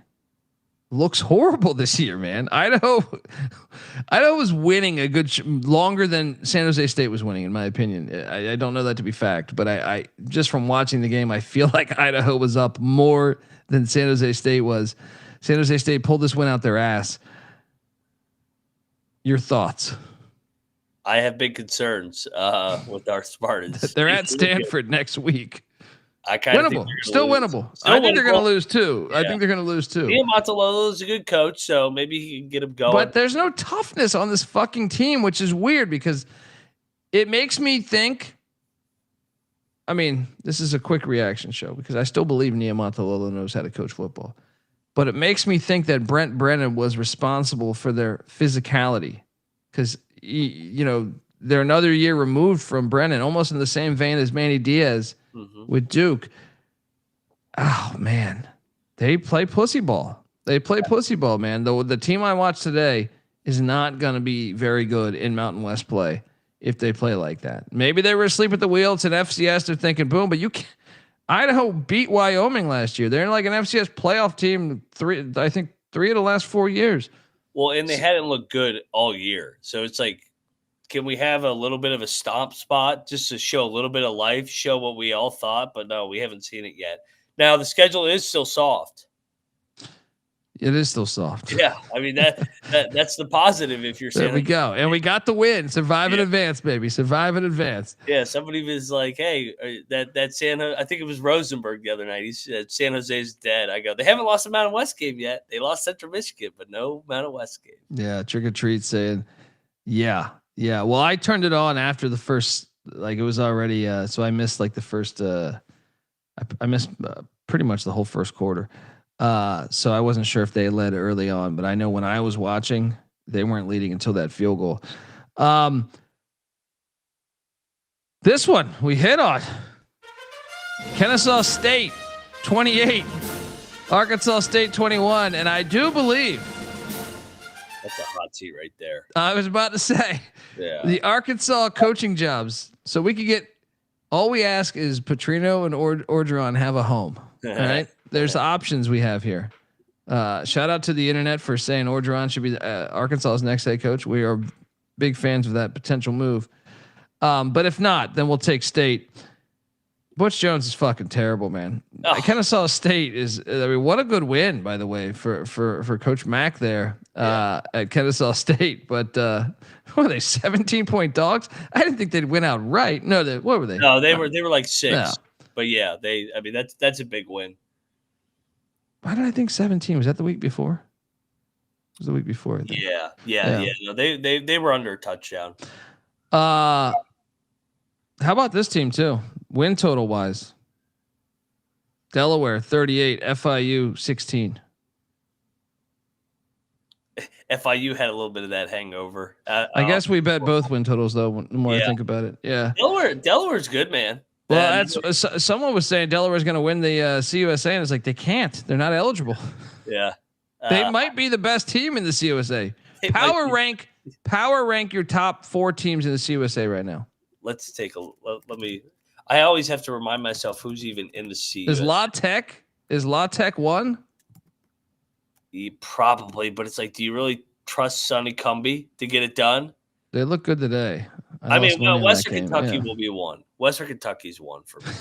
looks horrible this year, man. Idaho was winning a good longer than San Jose State was winning, in my opinion. I don't know that to be fact, but I just from watching the game, I feel like Idaho was up more than San Jose State was. San Jose State pulled this win out their ass. Your thoughts? I have big concerns with our Spartans. They're at Stanford next week. I kind of winnable, still winnable. I think they're going to lose too. Yeah. I think they're going to lose too. Montalolo is a good coach, so maybe he can get them going. But there's no toughness on this fucking team, which is weird because it makes me think. I mean, this is a quick reaction show because I still believe Nia Montalolo knows how to coach football. but it makes me think that Brent Brennan was responsible for their physicality, because they're another year removed from Brennan, almost in the same vein as Manny Diaz with Duke. Oh man, they play pussy ball. They play pussy ball, man. The team I watched today is not going to be very good in Mountain West play if they play like that. Maybe they were asleep at the wheel. It's an FCS. They're thinking, boom, but you can't. Idaho beat Wyoming last year. They're like an FCS playoff team. Three of the last 4 years. Well, and they hadn't looked good all year. So it's like, can we have a little bit of a stomp spot just to show a little bit of life, show what we all thought? But no, we haven't seen it yet. Now the schedule is still soft. It is still soft. Yeah, I mean that's the positive. If you're saying there we go, and we got the win. Survive in advance, baby. Survive in advance. Yeah, somebody was like, "Hey, that San Jose." I think it was Rosenberg the other night. He said San Jose's dead. I go, they haven't lost a Mountain West game yet. They lost Central Michigan, but no Mountain West game. Yeah, Trick or Treat saying, yeah. Well, I turned it on after the first, like it was already. So I missed like the first. I missed pretty much the whole first quarter. So I wasn't sure if they led early on, but I know when I was watching, they weren't leading until that field goal. This one we hit on. Kennesaw State 28, Arkansas State 21, and I do believe that's a hot seat right there. I was about to say, the Arkansas coaching jobs. So we could get. All we ask is Petrino and Orgeron have a home. All right. There's options we have here. Shout out to the internet for saying Orgeron should be Arkansas's next head coach. We are big fans of that potential move. But if not, then we'll take State. Butch Jones is fucking terrible, man. Kennesaw State is. I mean, what a good win, by the way, for Coach Mack there at Kennesaw State. But what were they? 17-point dogs? I didn't think they'd win outright. No, what were they? No, they were like 6. No. But yeah, I mean, that's a big win. Why did I think 17? Was that the week before? It was the week before. I think. Yeah. No, they were under a touchdown. How about this team too? Win total wise. Delaware 38, FIU 16. FIU had a little bit of that hangover. I guess we bet both win totals though. The more I think about it, yeah. Delaware's good, man. Well, that's someone was saying Delaware's going to win the CUSA, and it's like they can't. They're not eligible. Yeah, they might be the best team in the CUSA. Power rank your top 4 teams in the CUSA right now. Let's take let me. I always have to remind myself who's even in the CUSA. Is La Tech 1? Probably, but it's like, do you really trust Sonny Cumbie to get it done? They look good today. I mean, Western Kentucky will be 1. Western Kentucky's 1 for me.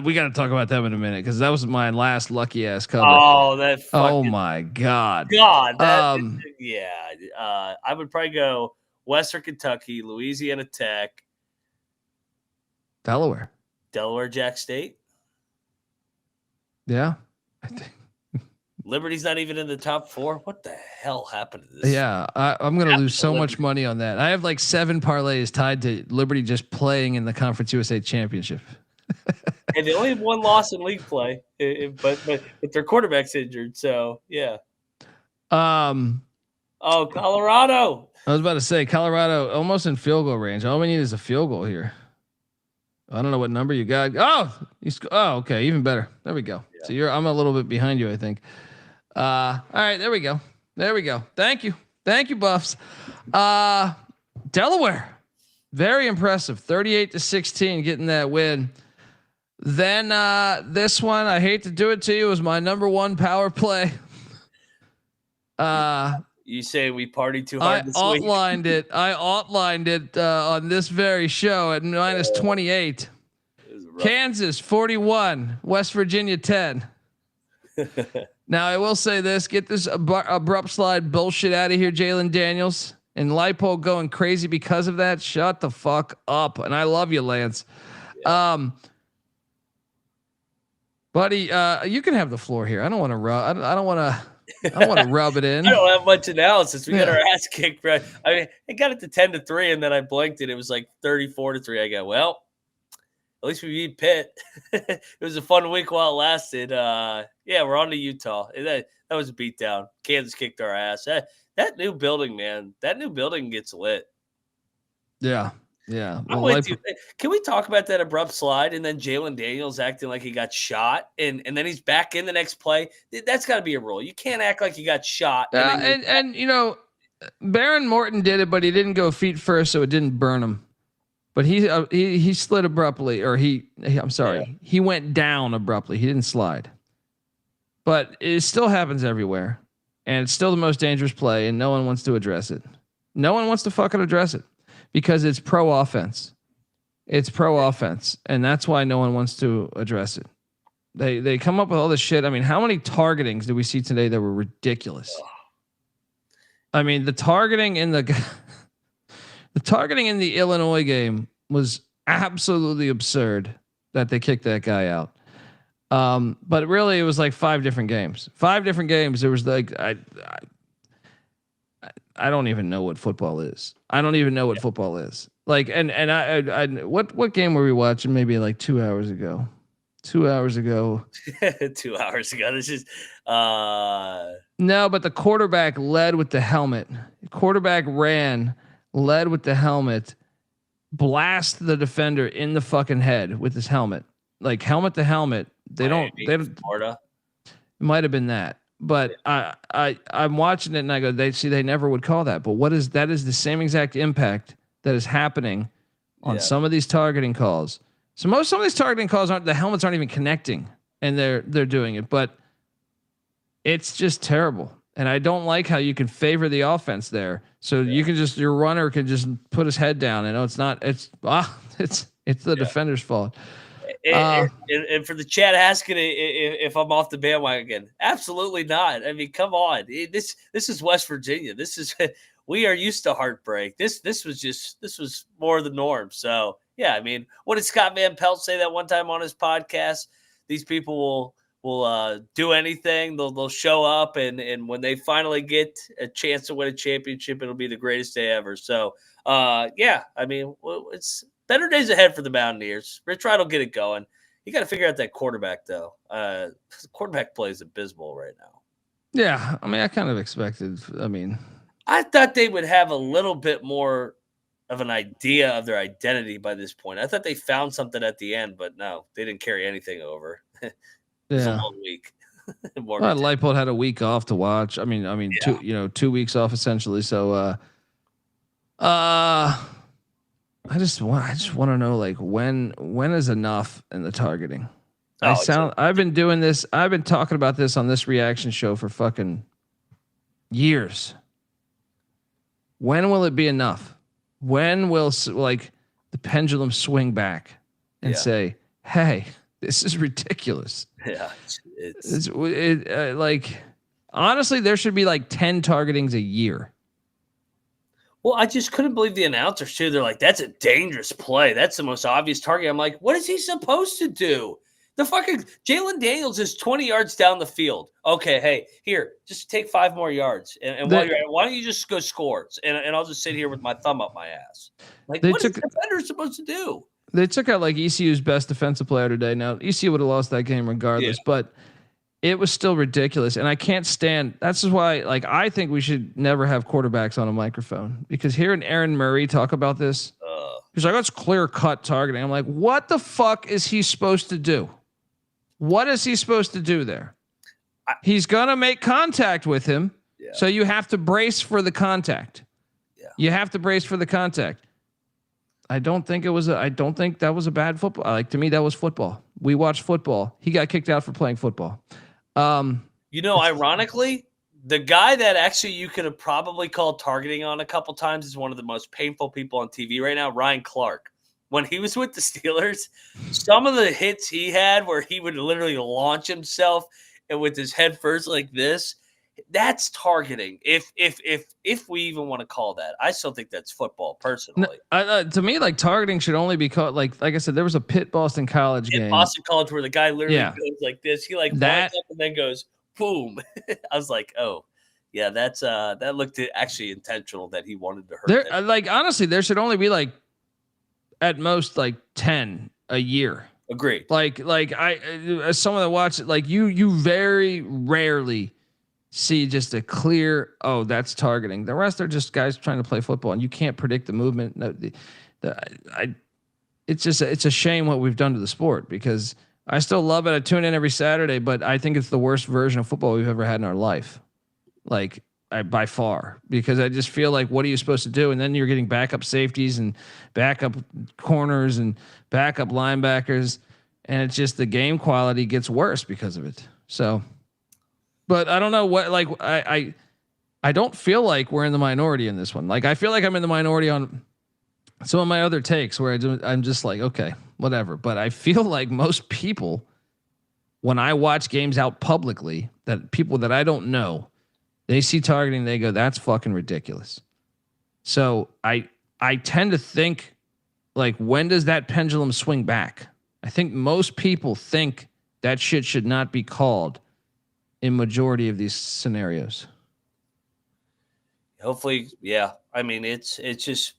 We got to talk about them in a minute because that was my last lucky ass cover. Oh, that! Oh my God! I would probably go Western Kentucky, Louisiana Tech, Delaware, Jack State. Yeah, I think Liberty's not even in the top 4. What the hell happened to this? Yeah, I'm going to lose so much money on that. I have like 7 parlays tied to Liberty just playing in the Conference USA Championship. And they only have 1 loss in league play, but their quarterback's injured. So yeah. Oh, Colorado. I was about to say Colorado almost in field goal range. All we need is a field goal here. I don't know what number you got. Okay, even better. There we go. Yeah. So I'm a little bit behind you, I think. All right, there we go. Thank you, Buffs. Delaware, very impressive. 38-16, getting that win. Then this one, I hate to do it to you, was my number 1 power play. You say we partied too hard this week. I outlined it on this very show at -28. Kansas 41, West Virginia 10. Now I will say this: get this abrupt slide bullshit out of here, Jalen Daniels and Lipo going crazy because of that. Shut the fuck up. And I love you, Lance. Yeah. Buddy, you can have the floor here. I don't want to rub. I don't want to rub it in. I don't have much analysis. We got our ass kicked. Right? I mean, it got it to 10-3, and then I blinked it. It was like 34-3. I go, well, At least we beat Pitt. It was a fun week while it lasted. Yeah, we're on to Utah. That was a beatdown. Kansas kicked our ass. That new building, man. That new building gets lit. Yeah. Yeah. I'm with you. Can we talk about that abrupt slide and then Jalen Daniels acting like he got shot and then he's back in the next play? That's got to be a rule. You can't act like you got shot. And you know, Baron Morton did it, but he didn't go feet first, so it didn't burn him. But he slid abruptly, or he went down abruptly. He didn't slide. But it still happens everywhere, and it's still the most dangerous play, and no one wants to address it. No one wants to fucking address it because it's pro offense. It's pro offense, and that's why no one wants to address it. They come up with all this shit. I mean, how many targetings did we see today that were ridiculous? I mean, the targeting in the Illinois game was absolutely absurd that they kicked that guy out. But really, it was like 5 different games. 5 different games. There was like I don't even know what football is. I don't even know what football is. Like, and I what game were we watching? Maybe like 2 hours ago. 2 hours ago. 2 hours ago. This is no, but the quarterback led with the helmet. Quarterback ran, led with the helmet, blast the defender in the fucking head with his helmet. Like helmet to helmet. They don't Florida. It might have been that. But I'm watching it and I go, they never would call that. But that is the same exact impact that is happening on some of these targeting calls. Some of these targeting calls the helmets aren't even connecting and they're doing it, but it's just terrible. And I don't like how you can favor the offense there. So you can your runner can just put his head down and it's the defender's fault. And for the chat asking if I'm off the bandwagon, absolutely not. I mean, come on. This is West Virginia. We are used to heartbreak. This was more the norm. So yeah, I mean, what did Scott Van Pelt say that one time on his podcast? These people will do anything. They'll show up, and when they finally get a chance to win a championship, it'll be the greatest day ever. So yeah, I mean, it's better days ahead for the Mountaineers. Rich Rod will get it going. You got to figure out that quarterback though. Quarterback play is abysmal right now. Yeah, I mean, I kind of expected. I thought they would have a little bit more of an idea of their identity by this point. I thought they found something at the end, but no, they didn't carry anything over. It was a long week. Leipold had a week off to watch. I mean, 2 weeks off essentially. So, I just want to know, like, when is enough in the targeting? I've been doing this. I've been talking about this on this reaction show for fucking years. When will it be enough? When will the pendulum swing back and say, "Hey, this is ridiculous"? Yeah, honestly, there should be like 10 targetings a year. Well, I just couldn't believe the announcers too. They're like, "That's a dangerous play. That's the most obvious target." I'm like, "What is he supposed to do?" The fucking Jalen Daniels is 20 yards down the field. Okay, hey, here, just take 5 more yards, and while you're at it, why don't you just go score? And I'll just sit here with my thumb up my ass. Like, what is the defender supposed to do? They took out like ECU's best defensive player today. Now ECU would have lost that game regardless, but it was still ridiculous. And I can't stand. That's why, like, I think we should never have quarterbacks on a microphone, because hearing Aaron Murray talk about this, he's like, "That's clear cut targeting." I'm like, what the fuck is he supposed to do? What is he supposed to do there? He's gonna make contact with him, so you have to brace for the contact. Yeah. You have to brace for the contact. I don't think that was a bad football. Like, to me, that was football. We watched football. He got kicked out for playing football. Ironically, the guy that actually you could have probably called targeting on a couple times is one of the most painful people on TV right now, Ryan Clark. When he was with the Steelers, some of the hits he had where he would literally launch himself and with his head first like this, that's targeting. If we even want to call that, I still think that's football personally. To me, like, targeting should only be called, like I said, there was a Pitt Boston College game. Boston College where the guy literally goes like this. He like lines up and then goes boom. I was like, oh yeah, that looked actually intentional that he wanted to hurt. Like, honestly, there should only be like, at most, like 10 a year. Agreed. Like I, as someone that watches, like you very rarely see just a clear, oh, that's targeting. The rest are just guys trying to play football, and you can't predict the movement. No, it's a shame what we've done to the sport, because I still love it. I tune in every Saturday, but I think it's the worst version of football we've ever had in our life. Like by far, because I just feel like, what are you supposed to do? And then you're getting backup safeties and backup corners and backup linebackers. And it's just the game quality gets worse because of it. So, but I don't know what, like, I don't feel like we're in the minority in this one. Like, I feel like I'm in the minority on some of my other takes where I'm just like, okay, whatever. But I feel like most people, when I watch games out publicly, that people that I don't know, they see targeting, they go, that's fucking ridiculous. So I tend to think, like, when does that pendulum swing back? I think most people think that shit should not be called in majority of these scenarios. Hopefully, yeah. I mean, we just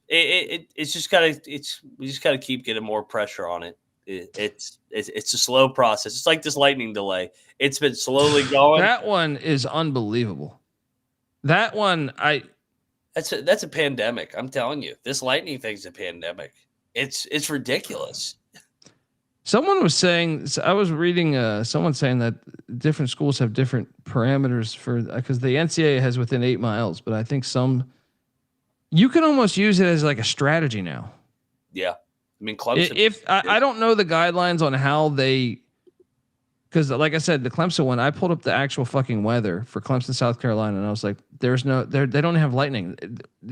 gotta keep getting more pressure on it. It's a slow process. It's like this lightning delay. It's been slowly going. That one is unbelievable. That one, that's a pandemic. I'm telling you, this lightning thing's a pandemic. It's ridiculous. Someone was saying, I was reading someone saying that different schools have different parameters for, because the NCAA has within 8 miles, but I think you can almost use it as like a strategy now. Yeah. I mean, Clemson. If I don't know the guidelines on how they, because like I said, the Clemson one, I pulled up the actual fucking weather for Clemson, South Carolina, and I was like, they don't have lightning.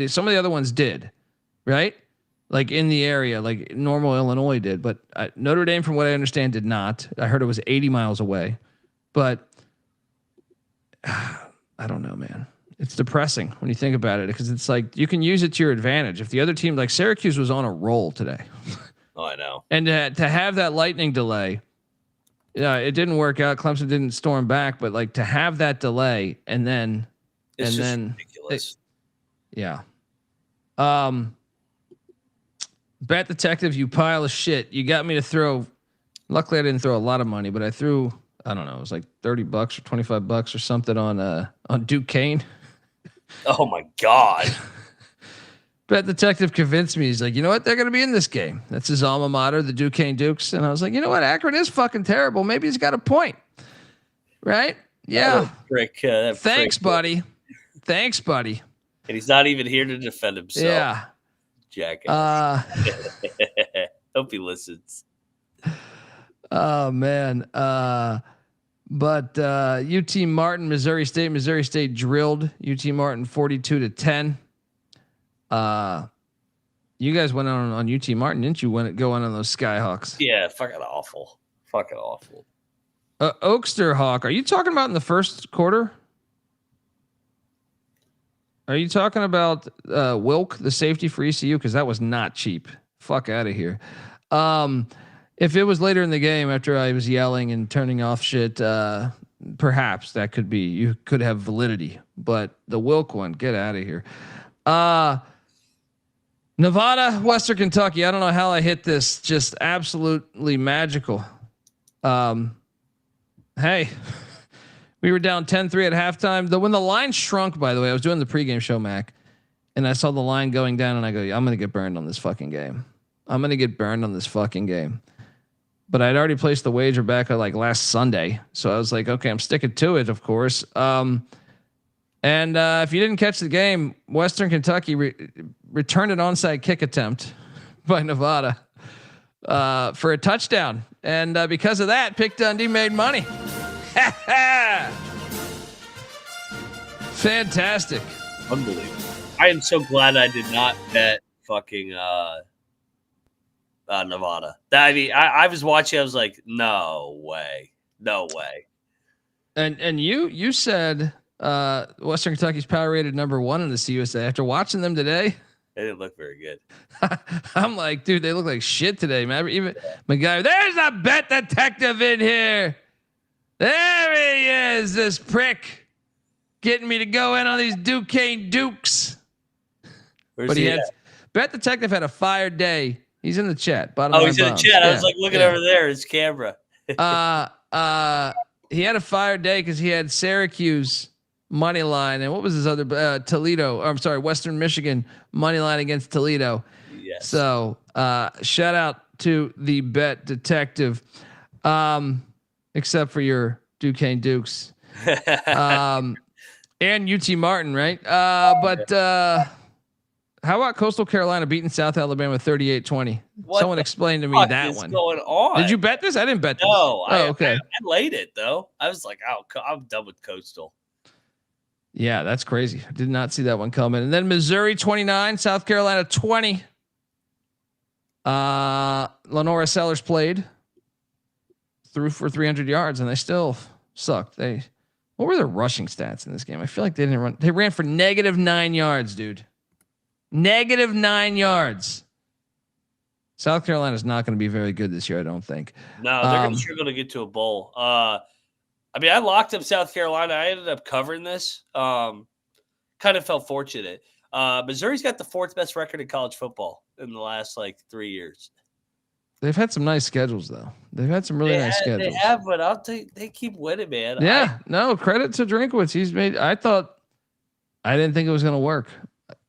Some of the other ones did, right? Like in the area, like normal Illinois did, but Notre Dame, from what I understand, did not. I heard it was 80 miles away, but I don't know, man. It's depressing when you think about it, because it's like you can use it to your advantage. If the other team, like Syracuse, was on a roll today. Oh, I know. And to have that lightning delay, yeah, it didn't work out. Clemson didn't storm back, but like to have that delay and then it's just ridiculous. Yeah. Bet detective, you pile of shit. You got me to throw. Luckily, I didn't throw a lot of money, but I threw, I don't know, it was like $30 or $25 or something on Duquesne. Oh my God. Bet detective convinced me. He's like, you know what? They're going to be in this game. That's his alma mater, the Duquesne Dukes. And I was like, you know what? Akron is fucking terrible. Maybe he's got a point. Right? Yeah. Thanks, buddy. Thanks, buddy. And he's not even here to defend himself. Yeah. Jackass. Hope he listens. Oh man. But UT Martin, Missouri State drilled UT Martin 42-10. You guys went on UT Martin, didn't you? Go on those Skyhawks? Yeah, fucking awful. Fucking awful. Oakster Hawk, are you talking about in the first quarter? Are you talking about Wilk, the safety for ECU? Because that was not cheap. Fuck out of here. If it was later in the game after I was yelling and turning off shit, perhaps that could be. You could have validity. But the Wilk one, get out of here. Nevada, Western Kentucky. I don't know how I hit this. Just absolutely magical. Hey. We were down 10-3 at halftime. When the line shrunk, by the way, I was doing the pregame show, Mac, and I saw the line going down, and I go, I'm going to get burned on this fucking game. But I'd already placed the wager back like last Sunday. So I was like, okay, I'm sticking to it, of course. And if you didn't catch the game, Western Kentucky returned an onside kick attempt by Nevada for a touchdown. And because of that, Pick Dundee made money. Fantastic. Unbelievable. I am so glad I did not bet fucking Nevada. I was watching, I was like, no way. And you said Western Kentucky's power rated number 1 in the CUSA. After watching them today, they didn't look very good. I'm like, dude, they look like shit today, man. Even McGuire, there's a bet detective in here. There he is, this prick, getting me to go in on these Duquesne Dukes. Where's he at? Bet detective had a fire day He's in the chat. Bottom Oh, line he's in the bombs. chat. I Yeah, was like looking yeah. over there. His camera. He had a fire day because he had Syracuse money line, and what was his other Toledo? I'm sorry, Western Michigan money line against Toledo. Yes. So shout out to the bet detective, except for your Duquesne Dukes, and UT Martin, right? But how about Coastal Carolina beating South Alabama 38-20? Someone explain to me that one. Going on? Did you bet this? I didn't bet this. No. Okay. I laid it though. I was like, oh, I'm done with Coastal. Yeah, that's crazy. I did not see that one coming. And then Missouri 29, South Carolina 20. Lenora Sellers played threw for 300 yards and they still sucked. What were their rushing stats in this game? I feel like they didn't run. They ran for -9 yards, dude. -9 yards. South Carolina is not going to be very good this year, I don't think. No, they're sure going to get to a bowl. I mean, I locked up South Carolina. I ended up covering this. Kind of felt fortunate. Missouri's got the 4th best record in college football in the last 3 years. They've had some nice schedules, though. They've had some really nice schedules. They have, but they keep winning, man. Yeah, no credit to Drinkwitz. He's made. I didn't think it was going to work.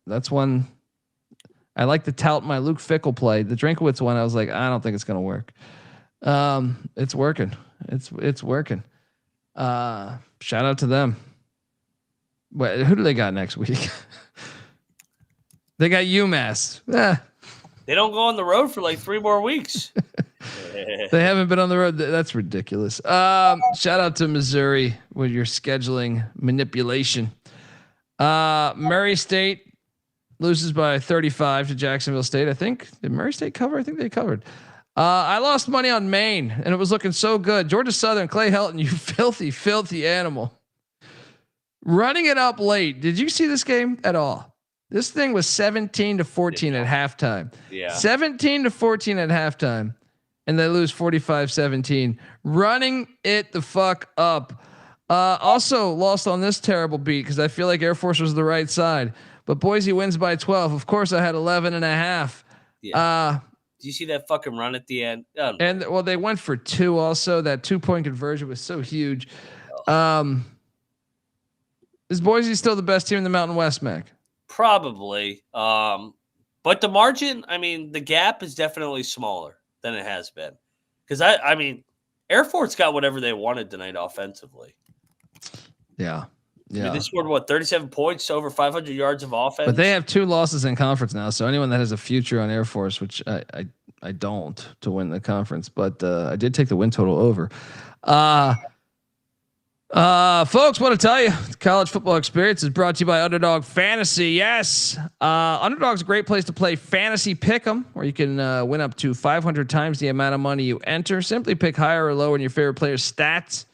That's one. I like to tout my Luke Fickle play. The Drinkwitz one, I was like, I don't think it's going to work. It's working. It's working. Shout out to them. Who do they got next week? They got UMass. They don't go on the road for 3 more weeks. They haven't been on the road. That's ridiculous. Shout out to Missouri with your scheduling manipulation. Murray State loses by 35 to Jacksonville State. I think did Murray State cover? I think they covered. I lost money on Maine and it was looking so good. Georgia Southern, Clay Helton, you filthy animal. Running it up late. Did you see this game at all? This thing was 17-14 at halftime. Yeah. 17-14 at halftime. And they lose 45-17. Running it the fuck up. Also lost on this terrible beat because I feel like Air Force was the right side. But Boise wins by 12. Of course, I had 11.5. Yeah. Do you see that fucking run at the end? Oh, no. And well, they went for 2 also. That 2-point conversion was so huge. Is Boise still the best team in the Mountain West, Mac? Probably. But the margin, I mean, the gap is definitely smaller than it has been. Because, I mean, Air Force got whatever they wanted tonight offensively. Yeah. Yeah. I mean, they scored, 37 points, over 500 yards of offense. But they have 2 losses in conference now. So anyone that has a future on Air Force, which I don't, to win the conference, but I did take the win total over. Folks, want to tell you, the college football experience is brought to you by Underdog Fantasy. Yes. Underdog's a great place to play fantasy pick'em, where you can win up to 500 times the amount of money you enter. Simply pick higher or lower in your favorite player's stats.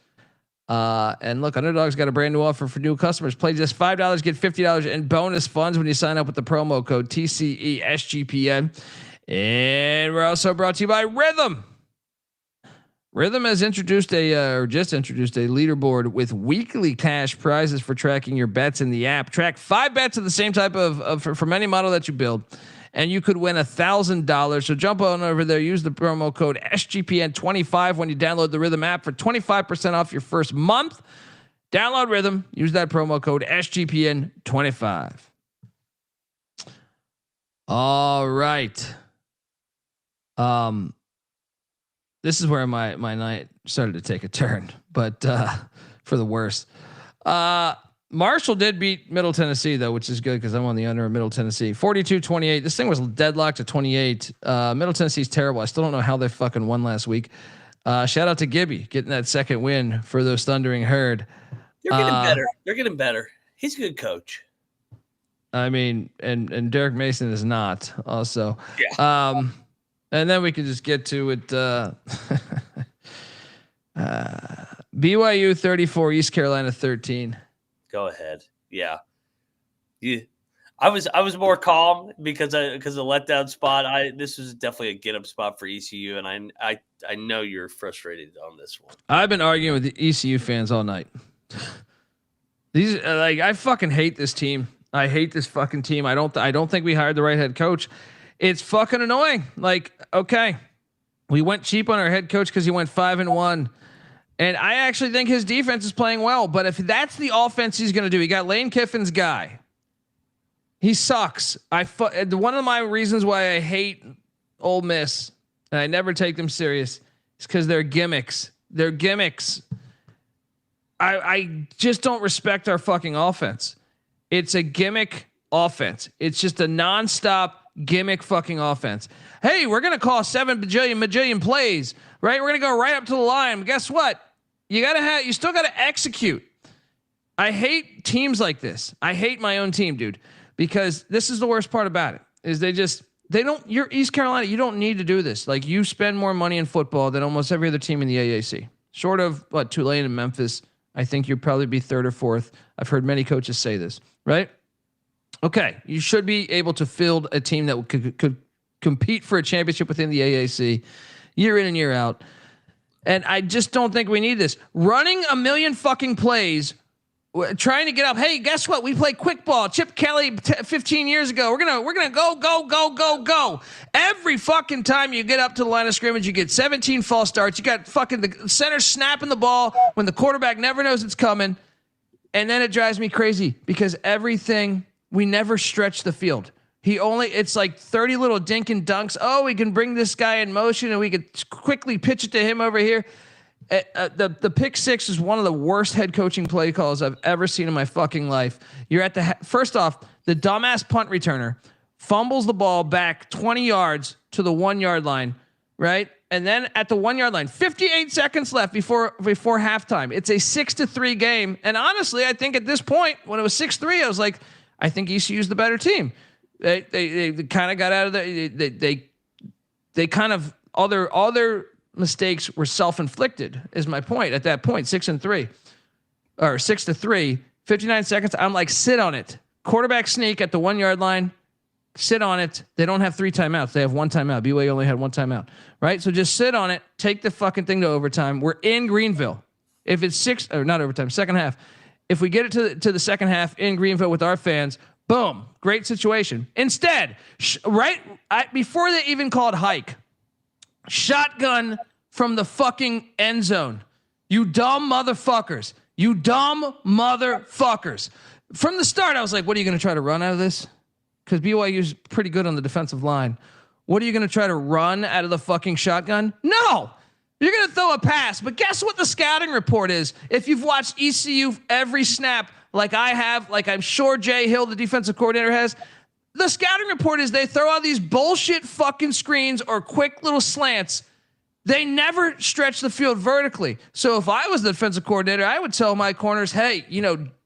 And look, Underdog's got a brand new offer for new customers. Play just $5, get $50 in bonus funds when you sign up with the promo code TCESGPN. And we're also brought to you by Rhythm. Rhythm has just introduced a leaderboard with weekly cash prizes for tracking your bets in the app. Track 5 bets of the same type from any model that you build, and you could win $1,000. So jump on over there. Use the promo code SGPN25 when you download the Rhythm app for 25% off your first month. Download Rhythm. Use that promo code SGPN25. All right. This is where my night started to take a turn, but for the worse. Marshall did beat Middle Tennessee though, which is good because I'm on the under of Middle Tennessee. 42-28. This thing was deadlocked at 28. Middle Tennessee's terrible. I still don't know how they fucking won last week. Shout out to Gibby getting that second win for those Thundering Herd. They're getting better. They're getting better. He's a good coach. I mean, and Derek Mason is not also. Yeah. And then we can just get to it. BYU 34, East Carolina 13. Go ahead. Yeah. I was more calm because of the letdown spot. This was definitely a get up spot for ECU, and I know you're frustrated on this one. I've been arguing with the ECU fans all night. These I fucking hate this team. I hate this fucking team. I don't think we hired the right head coach. It's fucking annoying. Like, okay, we went cheap on our head coach because he went 5-1. And I actually think his defense is playing well. But if that's the offense he's going to do, he got Lane Kiffin's guy. He sucks. One of my reasons why I hate Ole Miss and I never take them serious is because they're gimmicks. They're gimmicks. I just don't respect our fucking offense. It's a gimmick offense. It's just a nonstop gimmick fucking offense. Hey, we're going to call 7 bajillion plays, right? We're going to go right up to the line. But guess what? You still got to execute. I hate teams like this. I hate my own team, dude, because this is the worst part about it is you're East Carolina. You don't need to do this. Like, you spend more money in football than almost every other team in the AAC, short of Tulane and Memphis. I think you'd probably be third or fourth. I've heard many coaches say this, right? Okay. You should be able to field a team that could compete for a championship within the AAC year in and year out. And I just don't think we need this. Running a million fucking plays, trying to get up. Hey, guess what? We play quick ball. Chip Kelly 15 years ago. We're gonna go. Every fucking time you get up to the line of scrimmage, you get 17 false starts. You got fucking the center snapping the ball when the quarterback never knows it's coming. And then it drives me crazy because we never stretch the field. It's like 30 little dink and dunks. Oh, we can bring this guy in motion and we could quickly pitch it to him over here. The pick six is one of the worst head coaching play calls I've ever seen in my fucking life. You're at first off, the dumbass punt returner fumbles the ball back 20 yards to the 1 yard line, right? And then at the 1 yard line, 58 seconds left before halftime. It's a 6-3 game. And honestly, I think at this point, when it was 6-3, I was like, I think ECU's the better team. They kind of got out of they kind of all their mistakes were self-inflicted is my point at that point. 6-3 or 6-3, 59 seconds. I'm like, sit on it. Quarterback sneak at the 1 yard line. Sit on it. They don't have 3 timeouts. They have 1 timeout. BYU only had 1 timeout, right? So just sit on it. Take the fucking thing to overtime. We're in Greenville. If it's not overtime, second half. If we get it to the second half in Greenville with our fans, boom, great situation. Instead, before they even called hike, shotgun from the fucking end zone. You dumb motherfuckers. From the start, I was like, what are you going to try to run out of this? Because BYU's pretty good on the defensive line. What are you going to try to run out of the fucking shotgun? No. You're going to throw a pass. But guess what the scouting report is? If you've watched ECU every snap, like I have, like I'm sure Jay Hill, the defensive coordinator, has, the scouting report is they throw out these bullshit fucking screens or quick little slants. They never stretch the field vertically. So if I was the defensive coordinator, I would tell my corners, hey,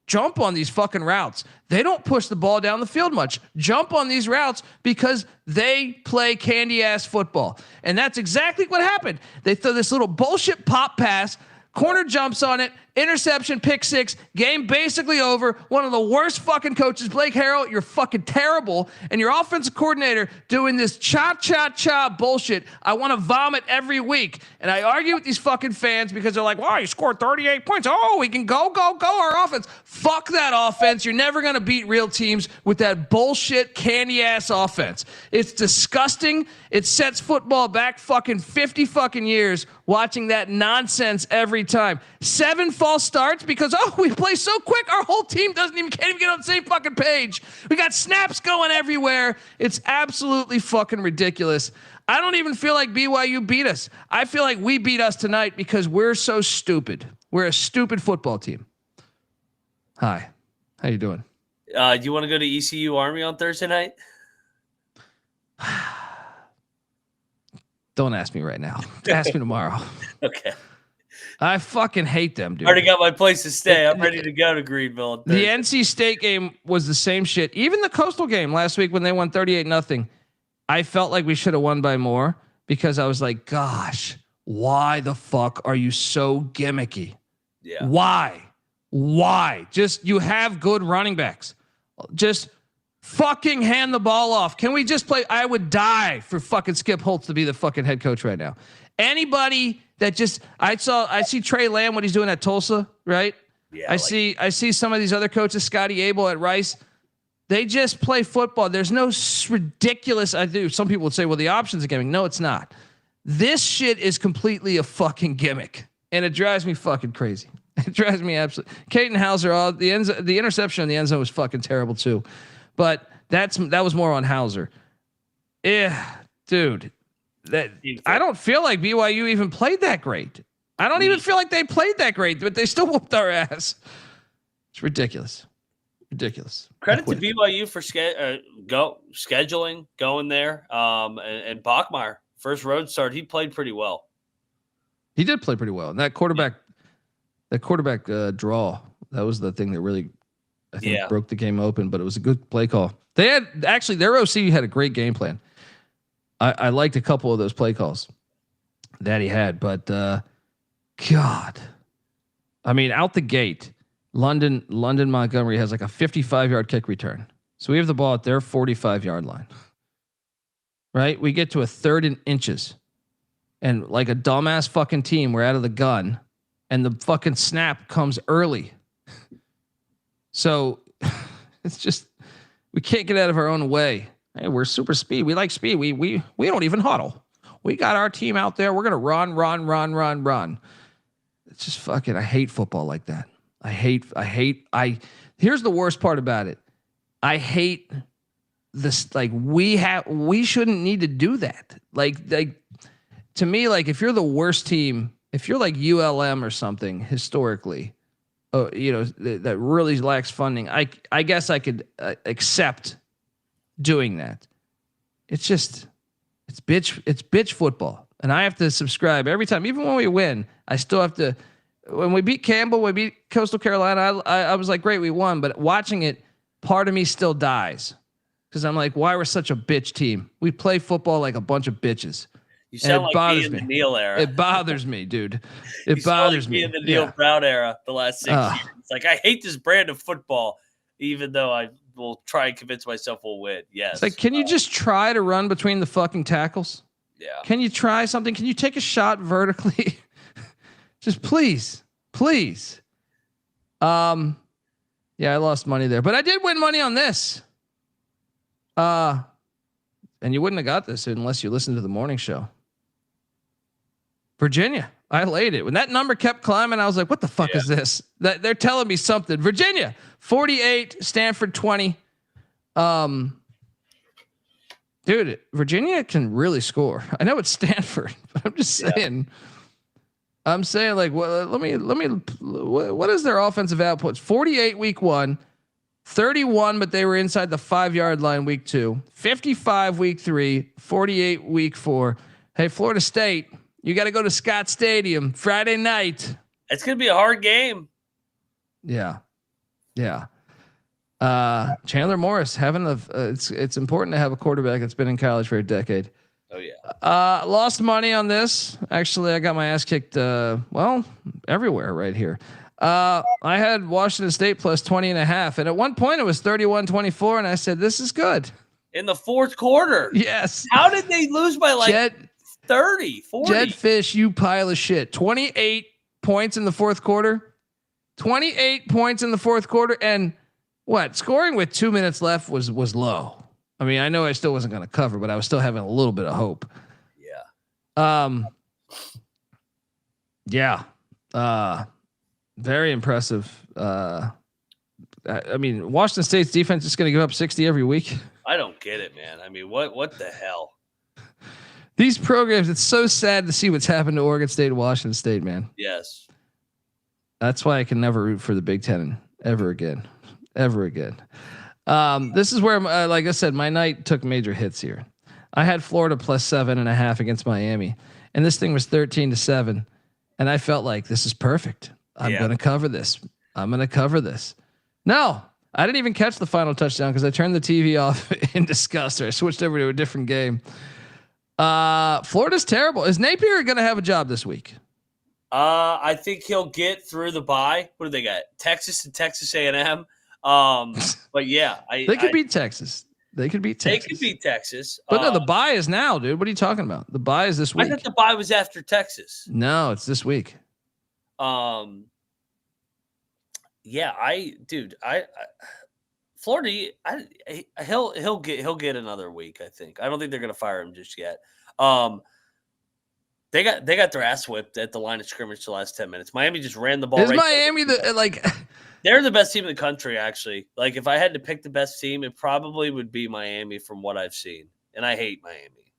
jump on these fucking routes. They don't push the ball down the field much. Jump on these routes because they play candy ass football. And that's exactly what happened. They throw this little bullshit pop pass. Corner jumps on it, interception, pick six, game basically over. One of the worst fucking coaches, Blake Harrell, you're fucking terrible. And your offensive coordinator doing this cha bullshit. I want to vomit every week. And I argue with these fucking fans because they're like, wow, you scored 38 points. Oh, we can go our offense. Fuck that offense. You're never going to beat real teams with that bullshit candy ass offense. It's disgusting. It sets football back fucking 50 fucking years watching that nonsense every time. 7 false starts because, we play so quick. Our whole team can't even get on the same fucking page. We got snaps going everywhere. It's absolutely fucking ridiculous. I don't even feel like BYU beat us. I feel like we beat us tonight because we're so stupid. We're a stupid football team. Hi, how you doing? Do you want to go to ECU Army on Thursday night? Don't ask me right now. Ask me tomorrow. Okay. I fucking hate them, dude. I already got my place to stay. I'm ready to go to Greenville. The NC State game was the same shit. Even the Coastal game last week when they won 38-0, I felt like we should have won by more because I was like, gosh, why the fuck are you so gimmicky? Yeah. Why? Just, you have good running backs. Just fucking hand the ball off. Can we just play? I would die for fucking Skip Holtz to be the fucking head coach right now. Anybody that I see Trey Lamb, what he's doing at Tulsa, right? Yeah. I see some of these other coaches, Scotty Abel at Rice. They just play football. There's no ridiculous. I do. Some people would say, well, the options are gimmick. No, it's not. This shit is completely a fucking gimmick, and it drives me fucking crazy. It drives me absolutely. Caden Hauser, the interception in the end zone was fucking terrible too, but that was more on Hauser. Yeah, dude. I don't feel like BYU even played that great. I don't even feel like they played that great, but they still whooped our ass. It's ridiculous. Ridiculous. Credit to BYU for scheduling, going there. And Bachmeier, first road start, he played pretty well. He did play pretty well. And that quarterback draw, that was the thing that really, I think, broke the game open. But it was a good play call. They had actually their OC had a great game plan. I liked a couple of those play calls that he had, but God, I mean, out the gate, London Montgomery has like a 55-yard kick return. So we have the ball at their 45-yard line. Right? We get to a 3rd and inches. And like a dumbass fucking team, we're out of the gun. And the fucking snap comes early. So it's just, we can't get out of our own way. Hey, we're super speed. We like speed. We don't even huddle. We got our team out there. We're going to run. It's just fucking, I hate football like that. Here's the worst part about it. I hate this. Like we shouldn't need to do that. Like to me, like if you're the worst team, if you're like ULM or something historically, that really lacks funding, I guess I could accept doing that. It's bitch football. And I have to subscribe every time, even when we win, I still have to, when we beat Campbell, we beat Coastal Carolina, I was like, great, we won. But watching it, part of me still dies. Because I'm like, why we're such a bitch team? We play football like a bunch of bitches. You sound like me in the Neil era. It bothers me, dude. It bothers me. In the Neil Brown era, the last 6 years. It's like, I hate this brand of football, even though I will try and convince myself we'll win. Yes. It's like, can you just try to run between the fucking tackles? Yeah. Can you try something? Can you take a shot vertically? Just please. Yeah, I lost money there, but I did win money on this. And you wouldn't have got this unless you listened to the morning show. Virginia, I laid it. When that number kept climbing, I was like, what the fuck is this? That they're telling me something. Virginia, 48, Stanford 20. Dude, Virginia can really score. I know it's Stanford, but I'm just saying. I'm saying, like, well, let me. What is their offensive outputs? 48 week 1, 31, but they were inside the 5-yard line week 2, 55 week 3, 48 week 4. Hey, Florida State, you got to go to Scott Stadium Friday night. It's gonna be a hard game. Yeah. Chandler Morris having it's important to have a quarterback that's been in college for a decade. Oh yeah. Lost money on this. Actually, I got my ass kicked. Everywhere right here. I had Washington State plus 20.5. And at one point it was 31-24. And I said, this is good. In the fourth quarter. Yes. How did they lose by like 30, 40? Jed Fish, you pile of shit. 28 points in the fourth quarter. 28 points in the fourth quarter. And what? Scoring with 2 minutes left was low. I mean, I know I still wasn't going to cover, but I was still having a little bit of hope. Yeah. Very impressive. I mean, Washington State's defense is going to give up 60 every week. I don't get it, man. I mean, what the hell? These programs, it's so sad to see what's happened to Oregon State and Washington State, man. Yes. That's why I can never root for the Big Ten ever again. This is where, like I said, my night took major hits here. I had Florida plus 7.5 against Miami, and this thing was 13-7. And I felt like this is perfect. I'm going to cover this. No, I didn't even catch the final touchdown because I turned the TV off in disgust, or I switched over to a different game. Florida's terrible. Is Napier going to have a job this week? I think he'll get through the bye. What do they got? Texas and Texas A&M. But yeah, they could beat Texas. They could beat Texas. But no, the bye is now, dude. What are you talking about? The bye is this week. I thought the bye was after Texas. No, it's this week. Yeah, Florida, he'll get another week. I think. I don't think they're going to fire him just yet. They got their ass whipped at the line of scrimmage the last 10 minutes. Miami just ran the ball. Is Miami like? They're the best team in the country, actually. Like, if I had to pick the best team, it probably would be Miami from what I've seen, and I hate Miami.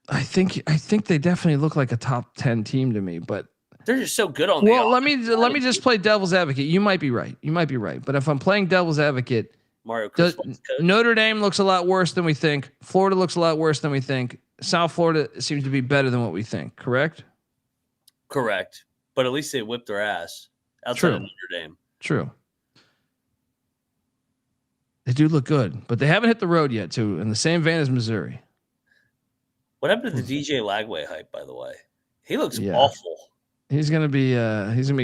I think they definitely look like a top 10 team to me, but they're just so good on. Well, let me just play devil's advocate. You might be right. But if I'm playing devil's advocate, Mario Cristobal, Notre Dame looks a lot worse than we think. Florida looks a lot worse than we think. South Florida seems to be better than what we think. Correct. But at least they whipped their ass outside of Notre Dame. True. They do look good, but they haven't hit the road yet. Too, in the same vein as Missouri. What happened to the DJ Lagway hype? By the way, he looks awful. He's gonna be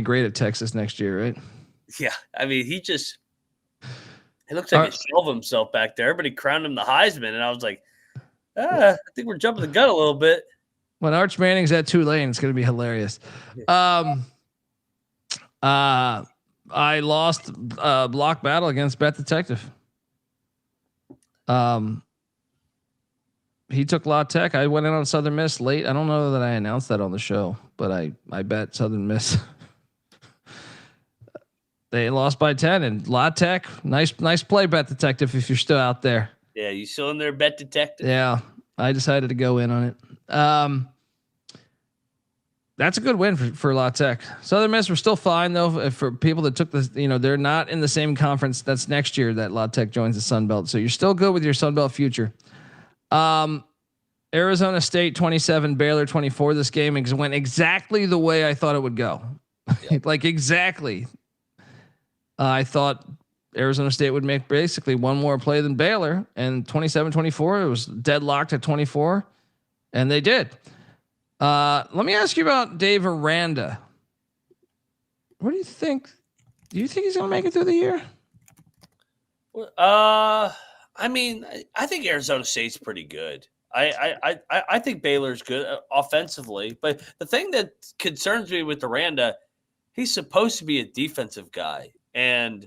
great at Texas next year, right? Yeah, I mean, he looks like he shelved himself back there. Everybody crowned him the Heisman, and I was like, I think we're jumping the gun a little bit. When Arch Manning's at Tulane, it's gonna be hilarious. I lost block battle against Bet Detective. He took La Tech. I went in on Southern Miss late. I don't know that I announced that on the show, but I bet Southern Miss. They lost by 10, and La Tech, nice play, Bet Detective, if you're still out there. Yeah, you still in there, Bet Detective? Yeah, I decided to go in on it. That's a good win for La Tech. Southern Miss were still fine, though, for people that took this. They're not in the same conference. That's next year that La Tech joins the Sun Belt. So you're still good with your Sun Belt future. Arizona State 27, Baylor 24. This game went exactly the way I thought it would go. Yep. Like exactly. I thought Arizona State would make basically one more play than Baylor, and 27-24. It was deadlocked at 24, and they did. Let me ask you about Dave Aranda. What do you think? Do you think he's going to make it through the year? I mean, I think Arizona State's pretty good. I think Baylor's good offensively, but the thing that concerns me with Aranda, he's supposed to be a defensive guy, and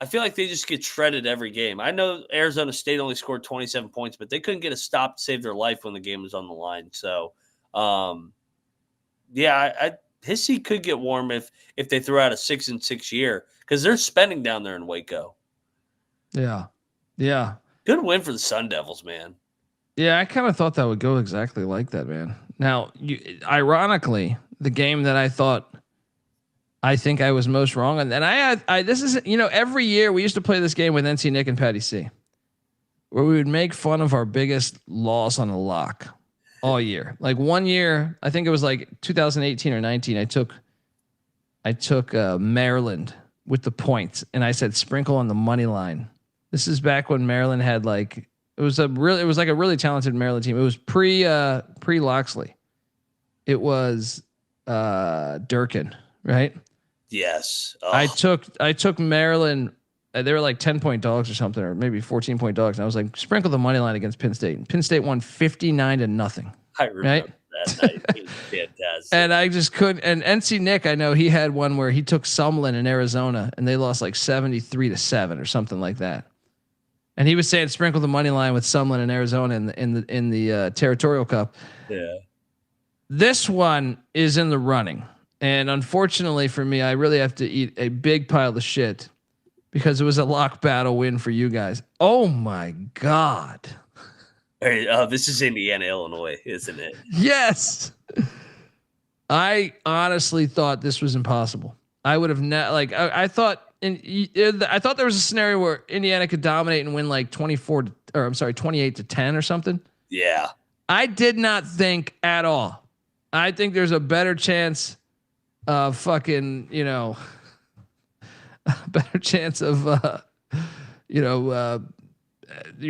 I feel like they just get shredded every game. I know Arizona State only scored 27 points, but they couldn't get a stop to save their life when the game was on the line. So, his seat could get warm if they throw out a 6-6 year, because they're spending down there in Waco. Yeah. Good win for the Sun Devils, man. Yeah, I kind of thought that would go exactly like that, man. Now, ironically, the game that I think I was most wrong on, and this is, every year we used to play this game with NC Nick and Patty C, where we would make fun of our biggest loss on a lock all year. Like one year, I think it was like 2018 or 19. I took Maryland with the points, and I said sprinkle on the money line. This is back when Maryland had it was like a really talented Maryland team. It was pre Loxley. It was Durkin, right? Yes. Oh. I took Maryland. They were like 10-point dogs or something, or maybe 14-point dogs. And I was like, sprinkle the money line against Penn State. And Penn State won 59-0. I remember that night. It was fantastic. And I just couldn't. And NC Nick, I know he had one where he took Sumlin in Arizona, and they lost like 73-7 or something like that. And he was saying sprinkle the money line with Sumlin in Arizona in the Territorial Cup. Yeah. This one is in the running, and unfortunately for me, I really have to eat a big pile of shit because it was a lock battle win for you guys. Oh my God! This is Indiana, Illinois, isn't it? Yes. I honestly thought this was impossible. I would have I thought. I thought there was a scenario where Indiana could dominate and win like 28-10 or something. Yeah. I did not think at all. I think there's a better chance of fucking, a better chance of, your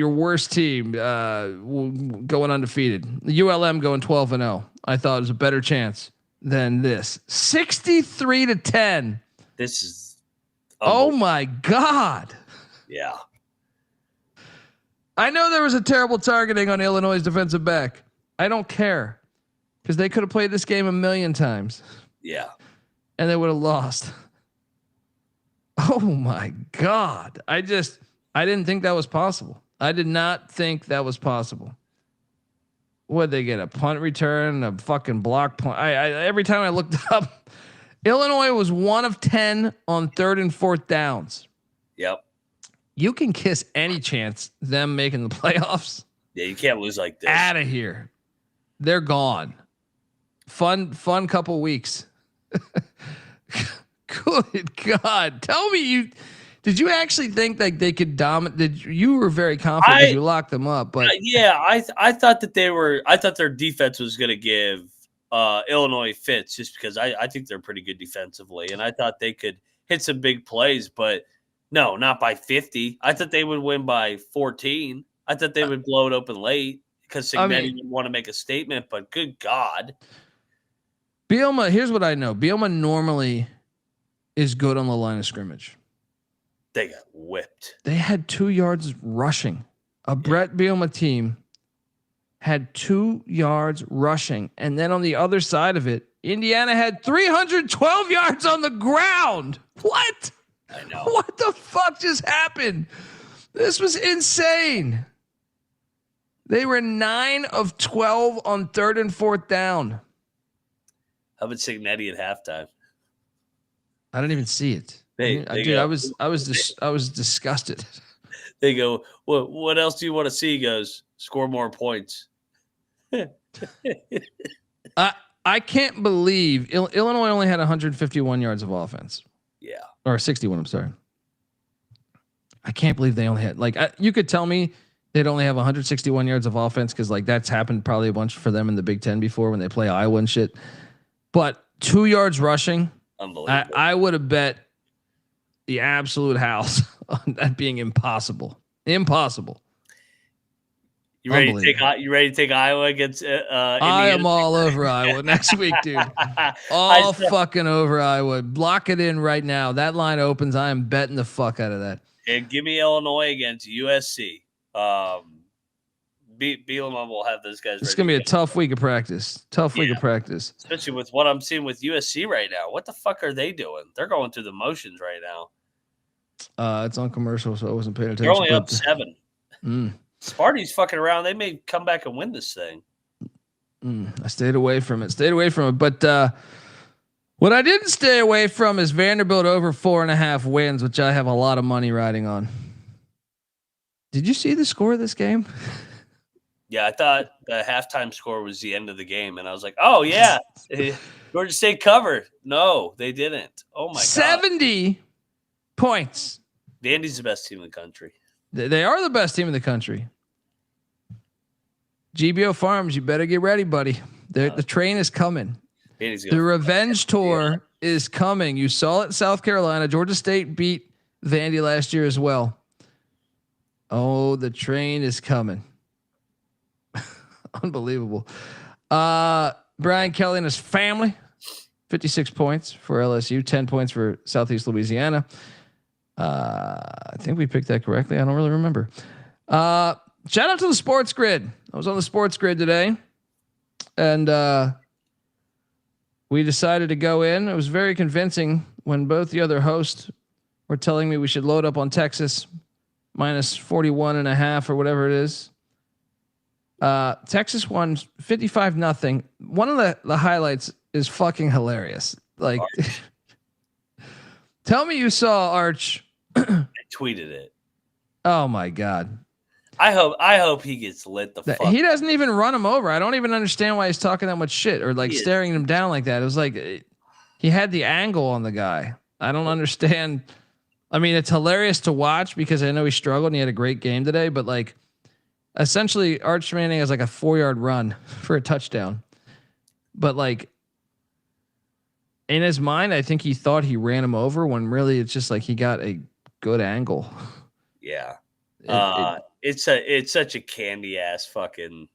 worst team going undefeated. The ULM going 12-0. I thought it was a better chance than this. 63-10. This is. Oh my God. Yeah. I know there was a terrible targeting on Illinois' defensive back. I don't care, because they could have played this game a million times. Yeah. And they would have lost. Oh my God. I didn't think that was possible. I did not think that was possible. Would they get a punt return, a fucking block punt? Every time I looked up, Illinois was 1 of 10 on 3rd and 4th downs. Yep. You can kiss any chance them making the playoffs. Yeah, you can't lose like this. Out of here. They're gone. Fun couple weeks. Good God. Tell me did you actually think like they could dominate? You were very confident because you locked them up, but I thought that I thought their defense was going to give Illinois fits just because I think they're pretty good defensively, and I thought they could hit some big plays, but no, not by 50. I thought they would win by 14. I thought they would blow it open late because Cignetti would want to make a statement, but good God. Bielema, here's what I know. Bielema normally is good on the line of scrimmage. They got whipped. They had 2 yards rushing. Brett Bielema team had 2 yards rushing. And then on the other side of it, Indiana had 312 yards on the ground. What? I know. What the fuck just happened? This was insane. They were 9 of 12 on 3rd and 4th down. How about Cignetti at halftime? I didn't even see it. I was disgusted. They go, what else do you want to see? He goes, score more points. I can't believe Illinois only had 151 yards of offense. Yeah. Or 61, I'm sorry. I can't believe they only had you could tell me they'd only have 161 yards of offense because like that's happened probably a bunch for them in the Big Ten before when they play Iowa and shit. But 2 yards rushing, unbelievable. I would have bet the absolute house on that being impossible. Impossible. You ready to take Iowa against Indiana? I am all over Iowa next week, dude. All fucking over Iowa. Block it in right now. That line opens. I am betting the fuck out of that. And give me Illinois against USC. Bielema will have those guys. It's going to be a tough week of practice. Week of practice. Especially with what I'm seeing with USC right now. What the fuck are they doing? They're going through the motions right now. It's on commercial, so I wasn't paying attention. They're only up 7. Sparty's fucking around. They may come back and win this thing. I stayed away from it. But what I didn't stay away from is Vanderbilt over 4.5 wins, which I have a lot of money riding on. Did you see the score of this game? Yeah, I thought the halftime score was the end of the game, and I was like, "Oh yeah, Georgia State covered." No, they didn't. Oh my god, 70 points. Vandy's the best team in the country. They are the best team in the country. GBO Farms, you better get ready, buddy. The train is coming. The revenge tour is coming. You saw it in South Carolina. Georgia State beat Vandy last year as well. Oh, the train is coming. Unbelievable. Brian Kelly and his family, 56 points for LSU, 10 points for Southeast Louisiana. I think we picked that correctly. I don't really remember. Shout out to the Sports Grid. I was on the Sports Grid today, and we decided to go in. It was very convincing when both the other hosts were telling me we should load up on Texas minus 41.5 or whatever it is. Texas won 55-0. One of the highlights is fucking hilarious. Like, tell me you saw Arch. I tweeted it. Oh my God. I hope he gets lit the fuck. He doesn't even run him over. I don't even understand why he's talking that much shit or like staring him down like that. It was like he had the angle on the guy. I don't understand. I mean, it's hilarious to watch because I know he struggled and he had a great game today, but like essentially Arch Manning has like a 4-yard run for a touchdown. But like in his mind, I think he thought he ran him over when really it's just like he got a good angle. Yeah. It's such a candy ass fucking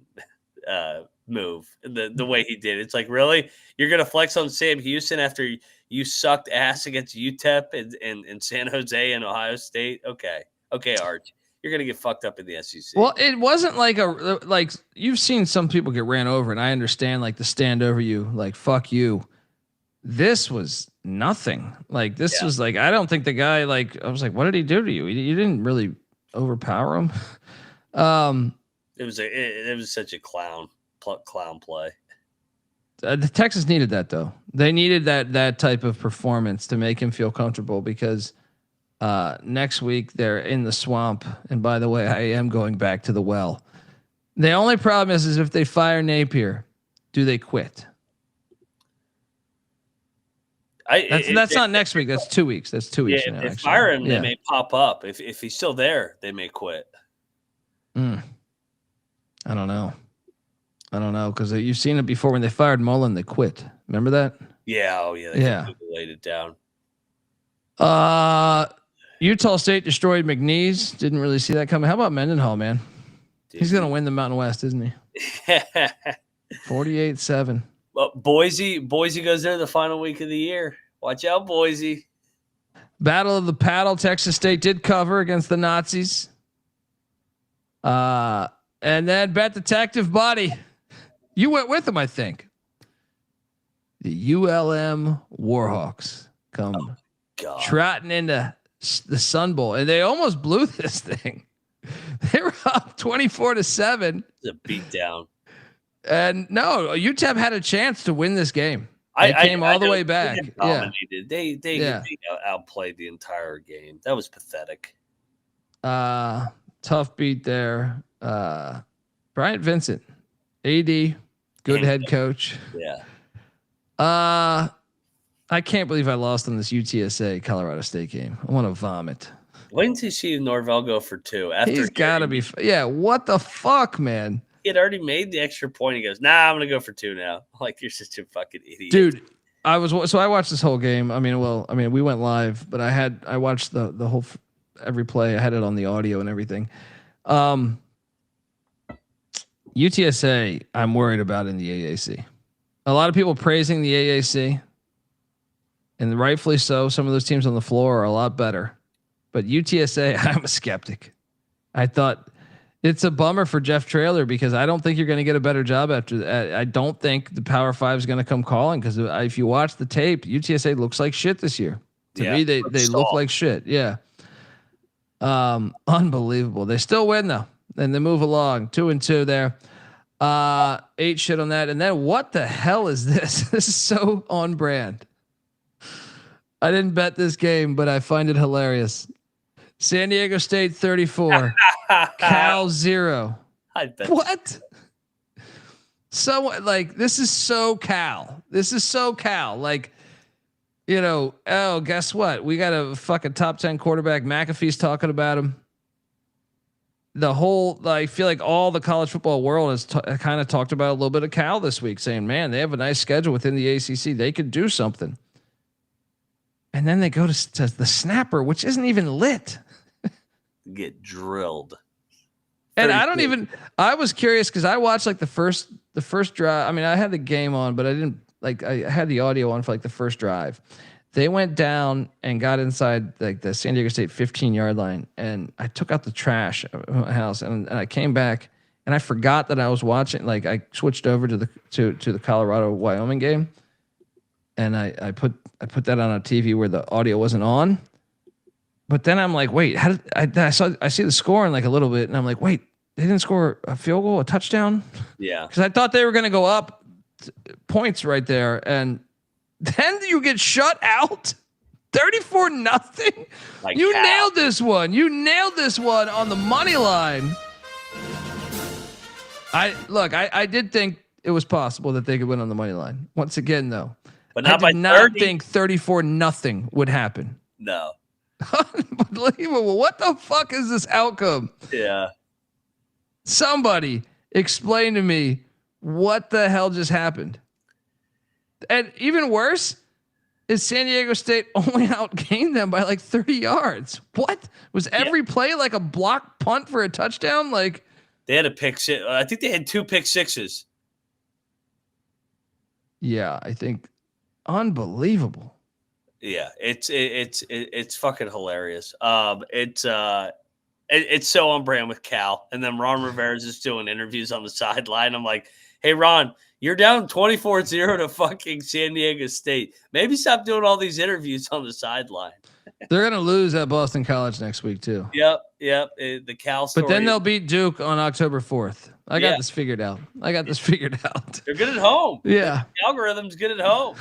move. The way he did it. It's like, really? You're gonna flex on Sam Houston after you sucked ass against UTEP and San Jose and Ohio State? Okay, Arch, you're gonna get fucked up in the SEC. Well, it wasn't like you've seen some people get ran over, and I understand like the stand over you, like fuck you. This was nothing. Like this was like I don't think the guy like I was like, what did he do to you? You didn't really overpower them. It was such a clown play. The Texas needed that though. They needed that type of performance to make him feel comfortable because next week they're in the swamp. And by the way, I am going back to the well. The only problem is if they fire Napier, do they quit? That's not next week. That's 2 weeks. That's 2 weeks. Yeah, now, if they actually. fire him, they may pop up. If he's still there, they may quit. I don't know because you've seen it before. When they fired Mullen, they quit. Remember that? Yeah. Oh yeah. They laid it down. Utah State destroyed McNeese. Didn't really see that coming. How about Mendenhall, man? He's going to win the Mountain West, isn't he? 48-7. Well, Boise goes there the final week of the year. Watch out, Boise. Battle of the Paddle. Texas State did cover against the Nazis. And then Bet Detective Buddy. You went with him, I think. The ULM Warhawks come trotting into the Sun Bowl, and they almost blew this thing. They were up 24-7. It's a beatdown. And no, UTEP had a chance to win this game. They came all the way back. They outplayed the entire game. That was pathetic. Tough beat there. Bryant Vincent, AD, good head coach. Yeah. I can't believe I lost on this UTSA Colorado State game. I want to vomit. Wait until you see Norvell go for 2. He's got to be. Yeah. What the fuck, man? He had already made the extra point. He goes, "Nah, I'm gonna go for 2 now." Like, you're such a fucking idiot, dude. I watched this whole game. We went live, but I watched the whole every play. I had it on the audio and everything. UTSA, I'm worried about in the AAC. A lot of people praising the AAC, and rightfully so. Some of those teams on the floor are a lot better, but UTSA, I'm a skeptic. I thought it's a bummer for Jeff Traylor because I don't think you're going to get a better job after that. I don't think the Power 5 is going to come calling because if you watch the tape, UTSA looks like shit this year. To me, they look like shit. Yeah. Unbelievable. They still win though. And they move along 2-2 there. 8 shit on that. And then what the hell is this? This is so on brand. I didn't bet this game, but I find it hilarious. San Diego State 34, Cal 0. I bet. What? So like, this is so Cal. Like, guess what? We got a fucking top 10 quarterback. McAfee's talking about him. I feel like all the college football world has kind of talked about a little bit of Cal this week, saying, man, they have a nice schedule within the ACC. They could do something. And then they go to the snapper, which isn't even lit. Get drilled. And I was curious because I watched like the first drive. I mean, I had the game on, but I didn't I had the audio on for like the first drive. They went down and got inside like the San Diego State 15-yard line, and I took out the trash of my house, and I came back and I forgot that I was watching. Like I switched over to the Colorado Wyoming game, and I put that on a TV where the audio wasn't on. But then I'm like, wait, how did I see the score in like a little bit, and I'm like, wait, they didn't score a field goal, a touchdown? Yeah, because I thought they were going to go up points right there, and then you get shut out 34-0. You nailed this one. You nailed this one on the money line. I did think it was possible that they could win on the money line. Once again, though, but not I did not think 34-0 would happen. No. Unbelievable. What the fuck is this outcome? Yeah. Somebody explain to me what the hell just happened. And even worse is San Diego State only outgained them by like 30 yards. What? Was every play like a block punt for a touchdown? Like they had a pick six. I think they had 2 pick sixes. Yeah, I think unbelievable. Yeah, it's fucking hilarious. It's so on brand with Cal, and then Ron Rivera's just doing interviews on the sideline. I'm like, Hey, Ron, you're down 24-0 to fucking San Diego State. Maybe stop doing all these interviews on the sideline. They're going to lose at Boston College next week, too. Yep. The Cal story. But then they'll beat Duke on October 4th. I got this figured out. They're good at home. Yeah. The algorithm's good at home.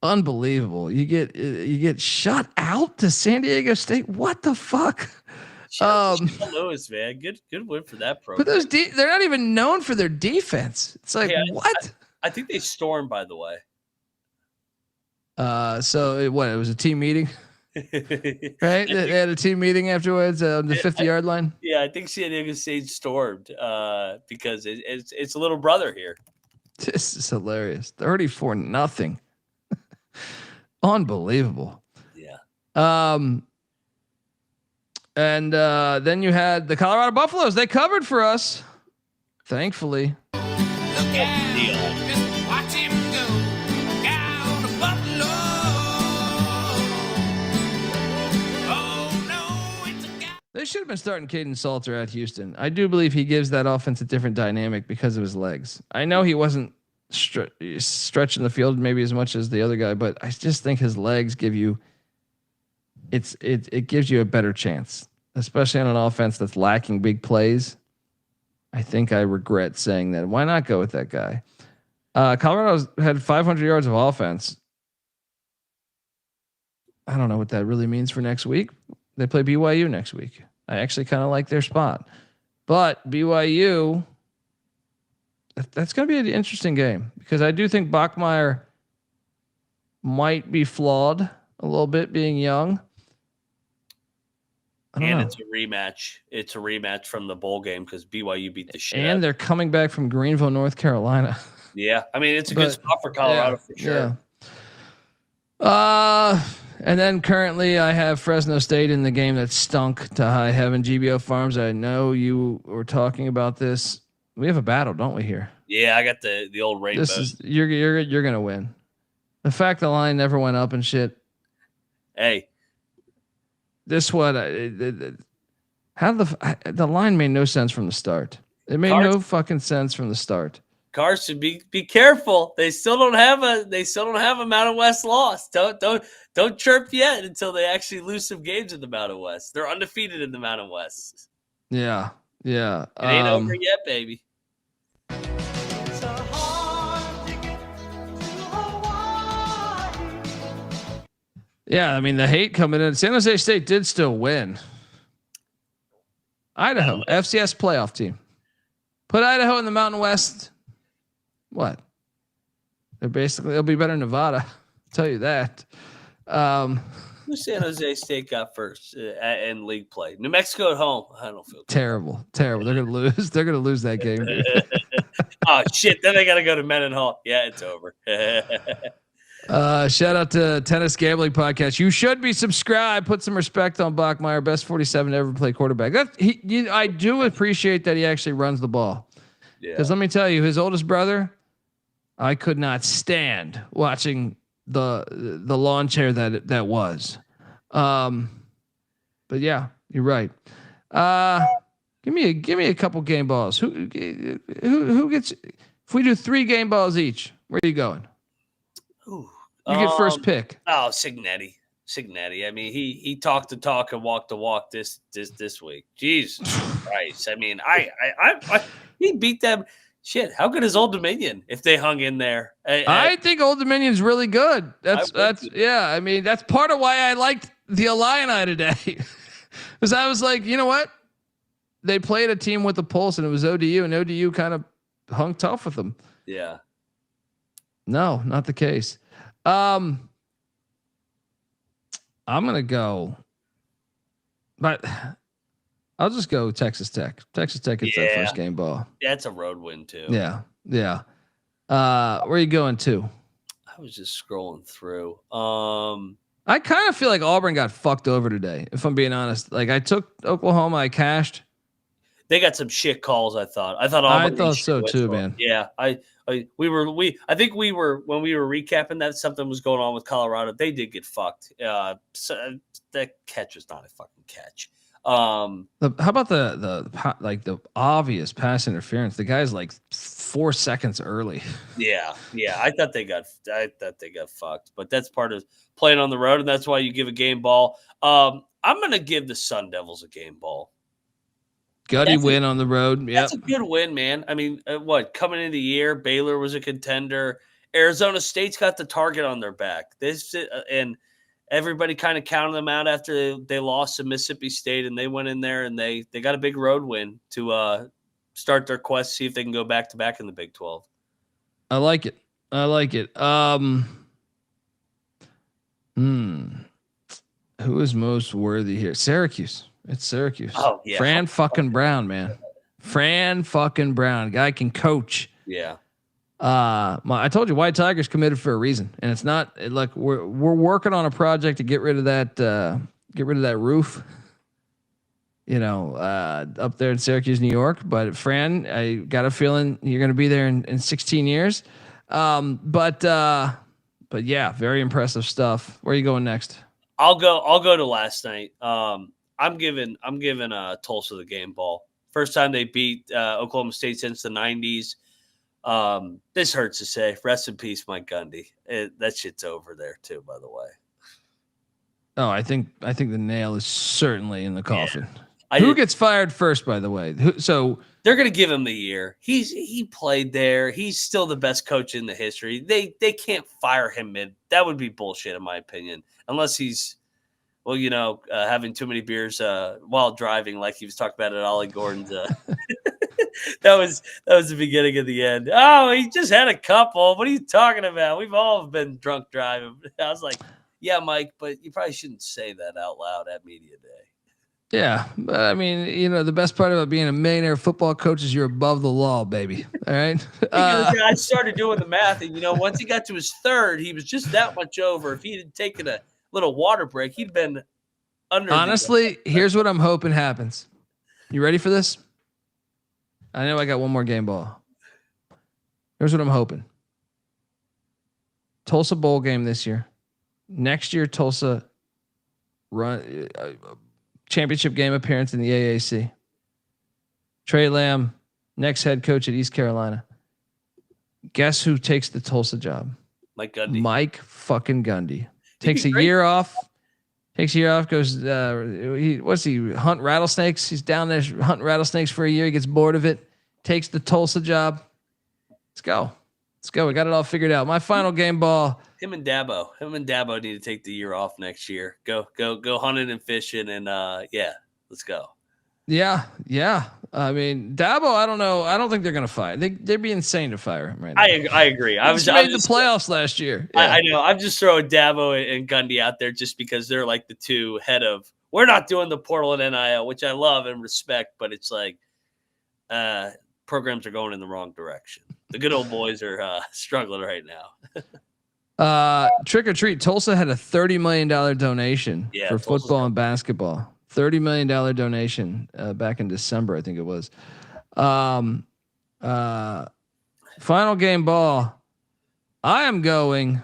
Unbelievable. You get shut out to San Diego State. What the fuck? Lewis, man. Good win for that program. But they're not even known for their defense. It's like, what? I think they stormed, by the way. So it was a team meeting, right? They had a team meeting afterwards on the 50-yard line. Yeah, I think San Diego State stormed because it's a little brother here. This is hilarious. 34-0. Unbelievable. Yeah. And then you had the Colorado Buffaloes. They covered for us, thankfully. Look out, just watch him go down to Buffalo. Oh no, it's a guy. They should have been starting Caden Salter at Houston. I do believe he gives that offense a different dynamic because of his legs. I know he wasn't stretching the field maybe as much as the other guy, but I just think his legs give you it gives you a better chance, especially on an offense that's lacking big plays. I think I regret saying that. Why not go with that guy? Colorado's had 500 yards of offense. I don't know what that really means for next week. They play BYU next week. I actually kind of like their spot, but BYU, that's going to be an interesting game because I do think Bachmeier might be flawed a little bit being young. And it's a rematch. It's a rematch from the bowl game because BYU beat the shit. And they're coming back from Greenville, North Carolina. Yeah, I mean it's a good spot for Colorado for sure. Yeah. And then currently I have Fresno State in the game that stunk to high heaven. GBO Farms. I know you were talking about this. We have a battle, don't we? Here. Yeah, I got the old rainbow. You're gonna win. The fact the line never went up and shit. Hey. This one, how the line made no sense from the start. It made no fucking sense from the start. Carson, be careful. They still don't have a Mountain West loss. Don't chirp yet until they actually lose some games in the Mountain West. They're undefeated in the Mountain West. Yeah. It ain't over yet, baby. Yeah, I mean the hate coming in. San Jose State did still win. Idaho, FCS playoff team. Put Idaho in the Mountain West. What? They'll be better than Nevada. I'll tell you that. Who San Jose State got first in league play? New Mexico at home. I don't feel good. Terrible. They're gonna lose. They're gonna lose that game. Oh shit! Then they gotta go to Mendenhall. Yeah, it's over. Shout out to Tennis Gambling Podcast. You should be subscribed. Put some respect on Bachmeier, best 47 to ever play quarterback. I do appreciate that he actually runs the ball. Because let me tell you, his oldest brother, I could not stand watching the lawn chair that was. But yeah, you're right. Give me a couple game balls. Who gets? If we do 3 game balls each, where are you going? Ooh. You get first pick. Oh, Cignetti. I mean, he talked the talk and walked the walk this week. Jesus Christ. I mean, I he beat them. Shit, how good is Old Dominion if they hung in there? I think Old Dominion's really good. That's yeah. I mean, that's part of why I liked the Illini today, because I was like, you know what? They played a team with a pulse, and it was ODU, and ODU kind of hung tough with them. Yeah. No, not the case. I'm gonna go, but I'll just go Texas Tech. Texas Tech gets that first game ball. That's a road win too. Yeah. Where are you going to? I was just scrolling through. I kind of feel like Auburn got fucked over today, if I'm being honest. Like I took Oklahoma, I cashed. They got some shit calls. I thought Auburn. I thought so too, man. Yeah, I think we were when we were recapping that something was going on with Colorado. They did get fucked. So that catch was not a fucking catch. How about the obvious pass interference? The guy's like 4 seconds early. Yeah. I thought they got fucked, but that's part of playing on the road, and that's why you give a game ball. I'm gonna give the Sun Devils a game ball. Gutty win on the road. Yep. That's a good win, man. I mean, coming into the year, Baylor was a contender. Arizona State's got the target on their back. And everybody kind of counted them out after they lost to Mississippi State, and they went in there and they got a big road win to start their quest, see if they can go back to back in the Big 12. I like it. Who is most worthy here? Syracuse. It's Syracuse. Oh, yeah. Fran fucking Brown, man. Fran fucking Brown. Guy can coach. Yeah. I told you White Tigers committed for a reason, and it's not like we're working on a project to get rid of that roof, up there in Syracuse, New York. But Fran, I got a feeling you're going to be there in 16 years. But yeah, very impressive stuff. Where are you going next? I'll go to last night. I'm giving Tulsa the game ball. First time they beat Oklahoma State since the 90s. This hurts to say. Rest in peace, Mike Gundy. That shit's over there too, by the way. Oh, I think the nail is certainly in the coffin. Yeah. Who gets fired first, by the way? So they're going to give him the year. He played there. He's still the best coach in the history. They can't fire him mid. That would be bullshit, in my opinion, unless he's having too many beers while driving, like he was talking about at Ollie Gordon's. That was the beginning of the end. Oh, he just had a couple. What are you talking about? We've all been drunk driving. I was like, yeah, Mike, but you probably shouldn't say that out loud at media day. Yeah, but I mean, the best part about being a millionaire football coach is you're above the law, baby. All right. I started doing the math, and once he got to his third, he was just that much over. If he had taken a little water break, he'd been under. Honestly, here's what I'm hoping happens. You ready for this? I know I got one more game ball. Here's what I'm hoping. Tulsa bowl game this year. Next year, Tulsa run championship game appearance in the AAC. Trey Lamb, next head coach at East Carolina. Guess who takes the Tulsa job? Mike Gundy. Mike fucking Gundy. Takes a year off. Goes, he hunt rattlesnakes? He's down there hunting rattlesnakes for a year. He gets bored of it. Takes the Tulsa job. Let's go. We got it all figured out. My final game ball. Him and Dabo need to take the year off next year. Go hunting and fishing, and let's go. Yeah. I mean, Dabo, I don't know. I don't think they're gonna fire. They'd be insane to fire him right now. I agree. I was made the playoffs last year. Yeah. I know. I'm just throwing Dabo and Gundy out there just because they're like the two head of. We're not doing the portal and NIL, which I love and respect, but it's like programs are going in the wrong direction. The good old boys are struggling right now. Trick or treat. Tulsa had a $30 million donation for football and basketball. $30 million donation back in December, I think it was. Final game ball. I am going.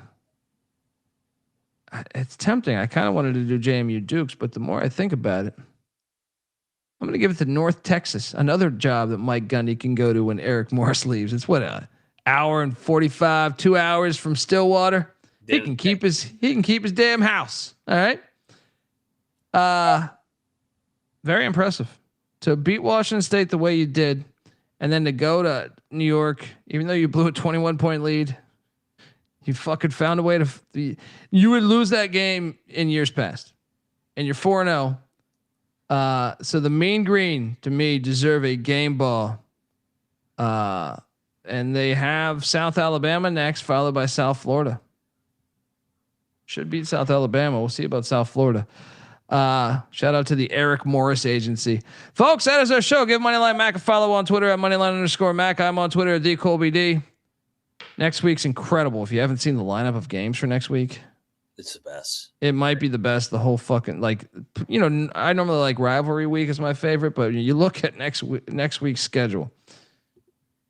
It's tempting. I kind of wanted to do JMU Dukes, but the more I think about it, I'm going to give it to North Texas. Another job that Mike Gundy can go to when Eric Morris leaves. It's what, an hour and 45, 2 hours from Stillwater. He can keep his damn house. All right. Very impressive to beat Washington State the way you did, and then to go to New York, even though you blew a 21-point lead, you fucking found a way to. You would lose that game in years past, and you're 4-0. So the Mean Green to me deserve a game ball. And they have South Alabama next, followed by South Florida. Should beat South Alabama. We'll see about South Florida. Shout out to the Eric Morris Agency. Folks, that is our show. Give Moneyline Mac a follow on Twitter at Moneyline_Mac. I'm on Twitter at DColbyD. Next week's incredible. If you haven't seen the lineup of games for next week, it's the best. It might be the best. The whole fucking I normally like rivalry week is my favorite, but you look at next week's schedule,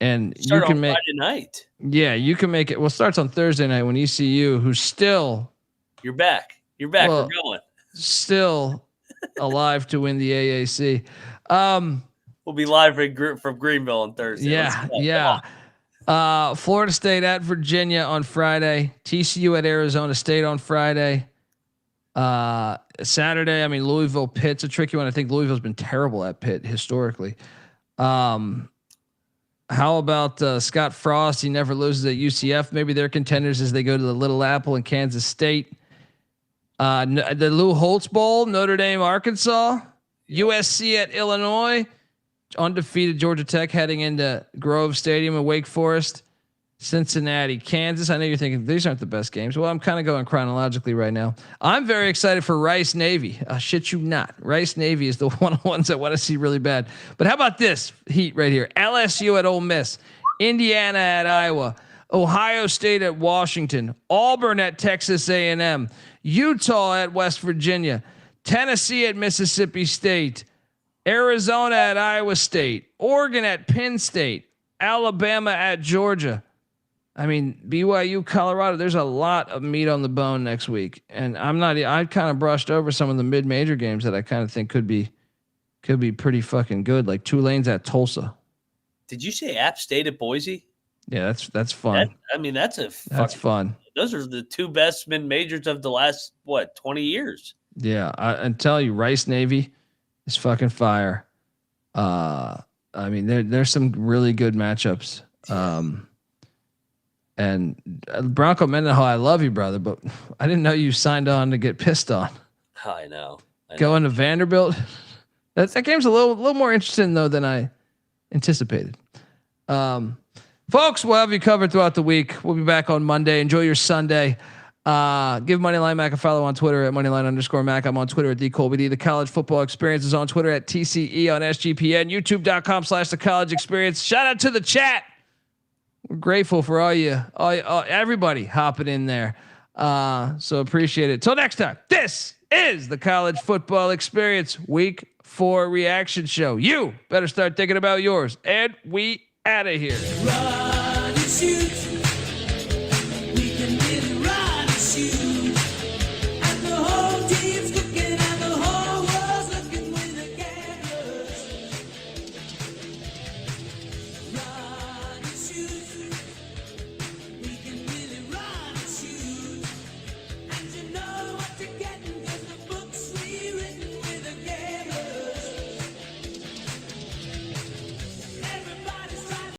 and you can make Friday night. Yeah, you can make it. Well, it starts on Thursday night when ECU, who's still you're back. Well, we're going. Still alive to win the AAC. We'll be live from Greenville on Thursday. Yeah. Florida State at Virginia on Friday. TCU at Arizona State on Friday. Saturday, I mean, Louisville Pitt's a tricky one. I think Louisville's been terrible at Pitt historically. How about Scott Frost? He never loses at UCF. Maybe they're contenders as they go to the Little Apple in Kansas State. The Lou Holtz Bowl, Notre Dame, Arkansas, USC at Illinois, undefeated Georgia Tech heading into Grove Stadium in Wake Forest, Cincinnati, Kansas. I know you're thinking these aren't the best games. Well, I'm kind of going chronologically right now. I'm very excited for Rice Navy. Shit you not. Rice Navy is the one of the ones I want to see really bad. But how about this heat right here? LSU at Ole Miss, Indiana at Iowa, Ohio State at Washington, Auburn at Texas A&M, Utah at West Virginia, Tennessee at Mississippi State, Arizona at Iowa State, Oregon at Penn State, Alabama at Georgia. I mean, BYU, Colorado, there's a lot of meat on the bone next week. And I kind of brushed over some of the mid-major games that I kind of think could be pretty fucking good. Like Tulane's at Tulsa. Did you say App State at Boise? Yeah, that's fun. That's fun. Those are the two best mid-majors of the last 20 years. Yeah, I tell you, Rice Navy is fucking fire. I mean, there's some really good matchups. And Bronco Mendenhall, I love you, brother, but I didn't know you signed on to get pissed on. I know. Going to Vanderbilt. That game's a little more interesting though than I anticipated. Folks, we'll have you covered throughout the week. We'll be back on Monday. Enjoy your Sunday. Give Moneyline Mac a follow on Twitter at Moneyline_Mac. I'm on Twitter at DColbyD. The College Football Experience is on Twitter at TCE on SGPN. YouTube.com/The College Experience. Shout out to the chat. We're grateful for everybody hopping in there. So appreciate it. Till next time, this is the College Football Experience Week 4 reaction show. You better start thinking about yours. And we out of here. Run and shoot.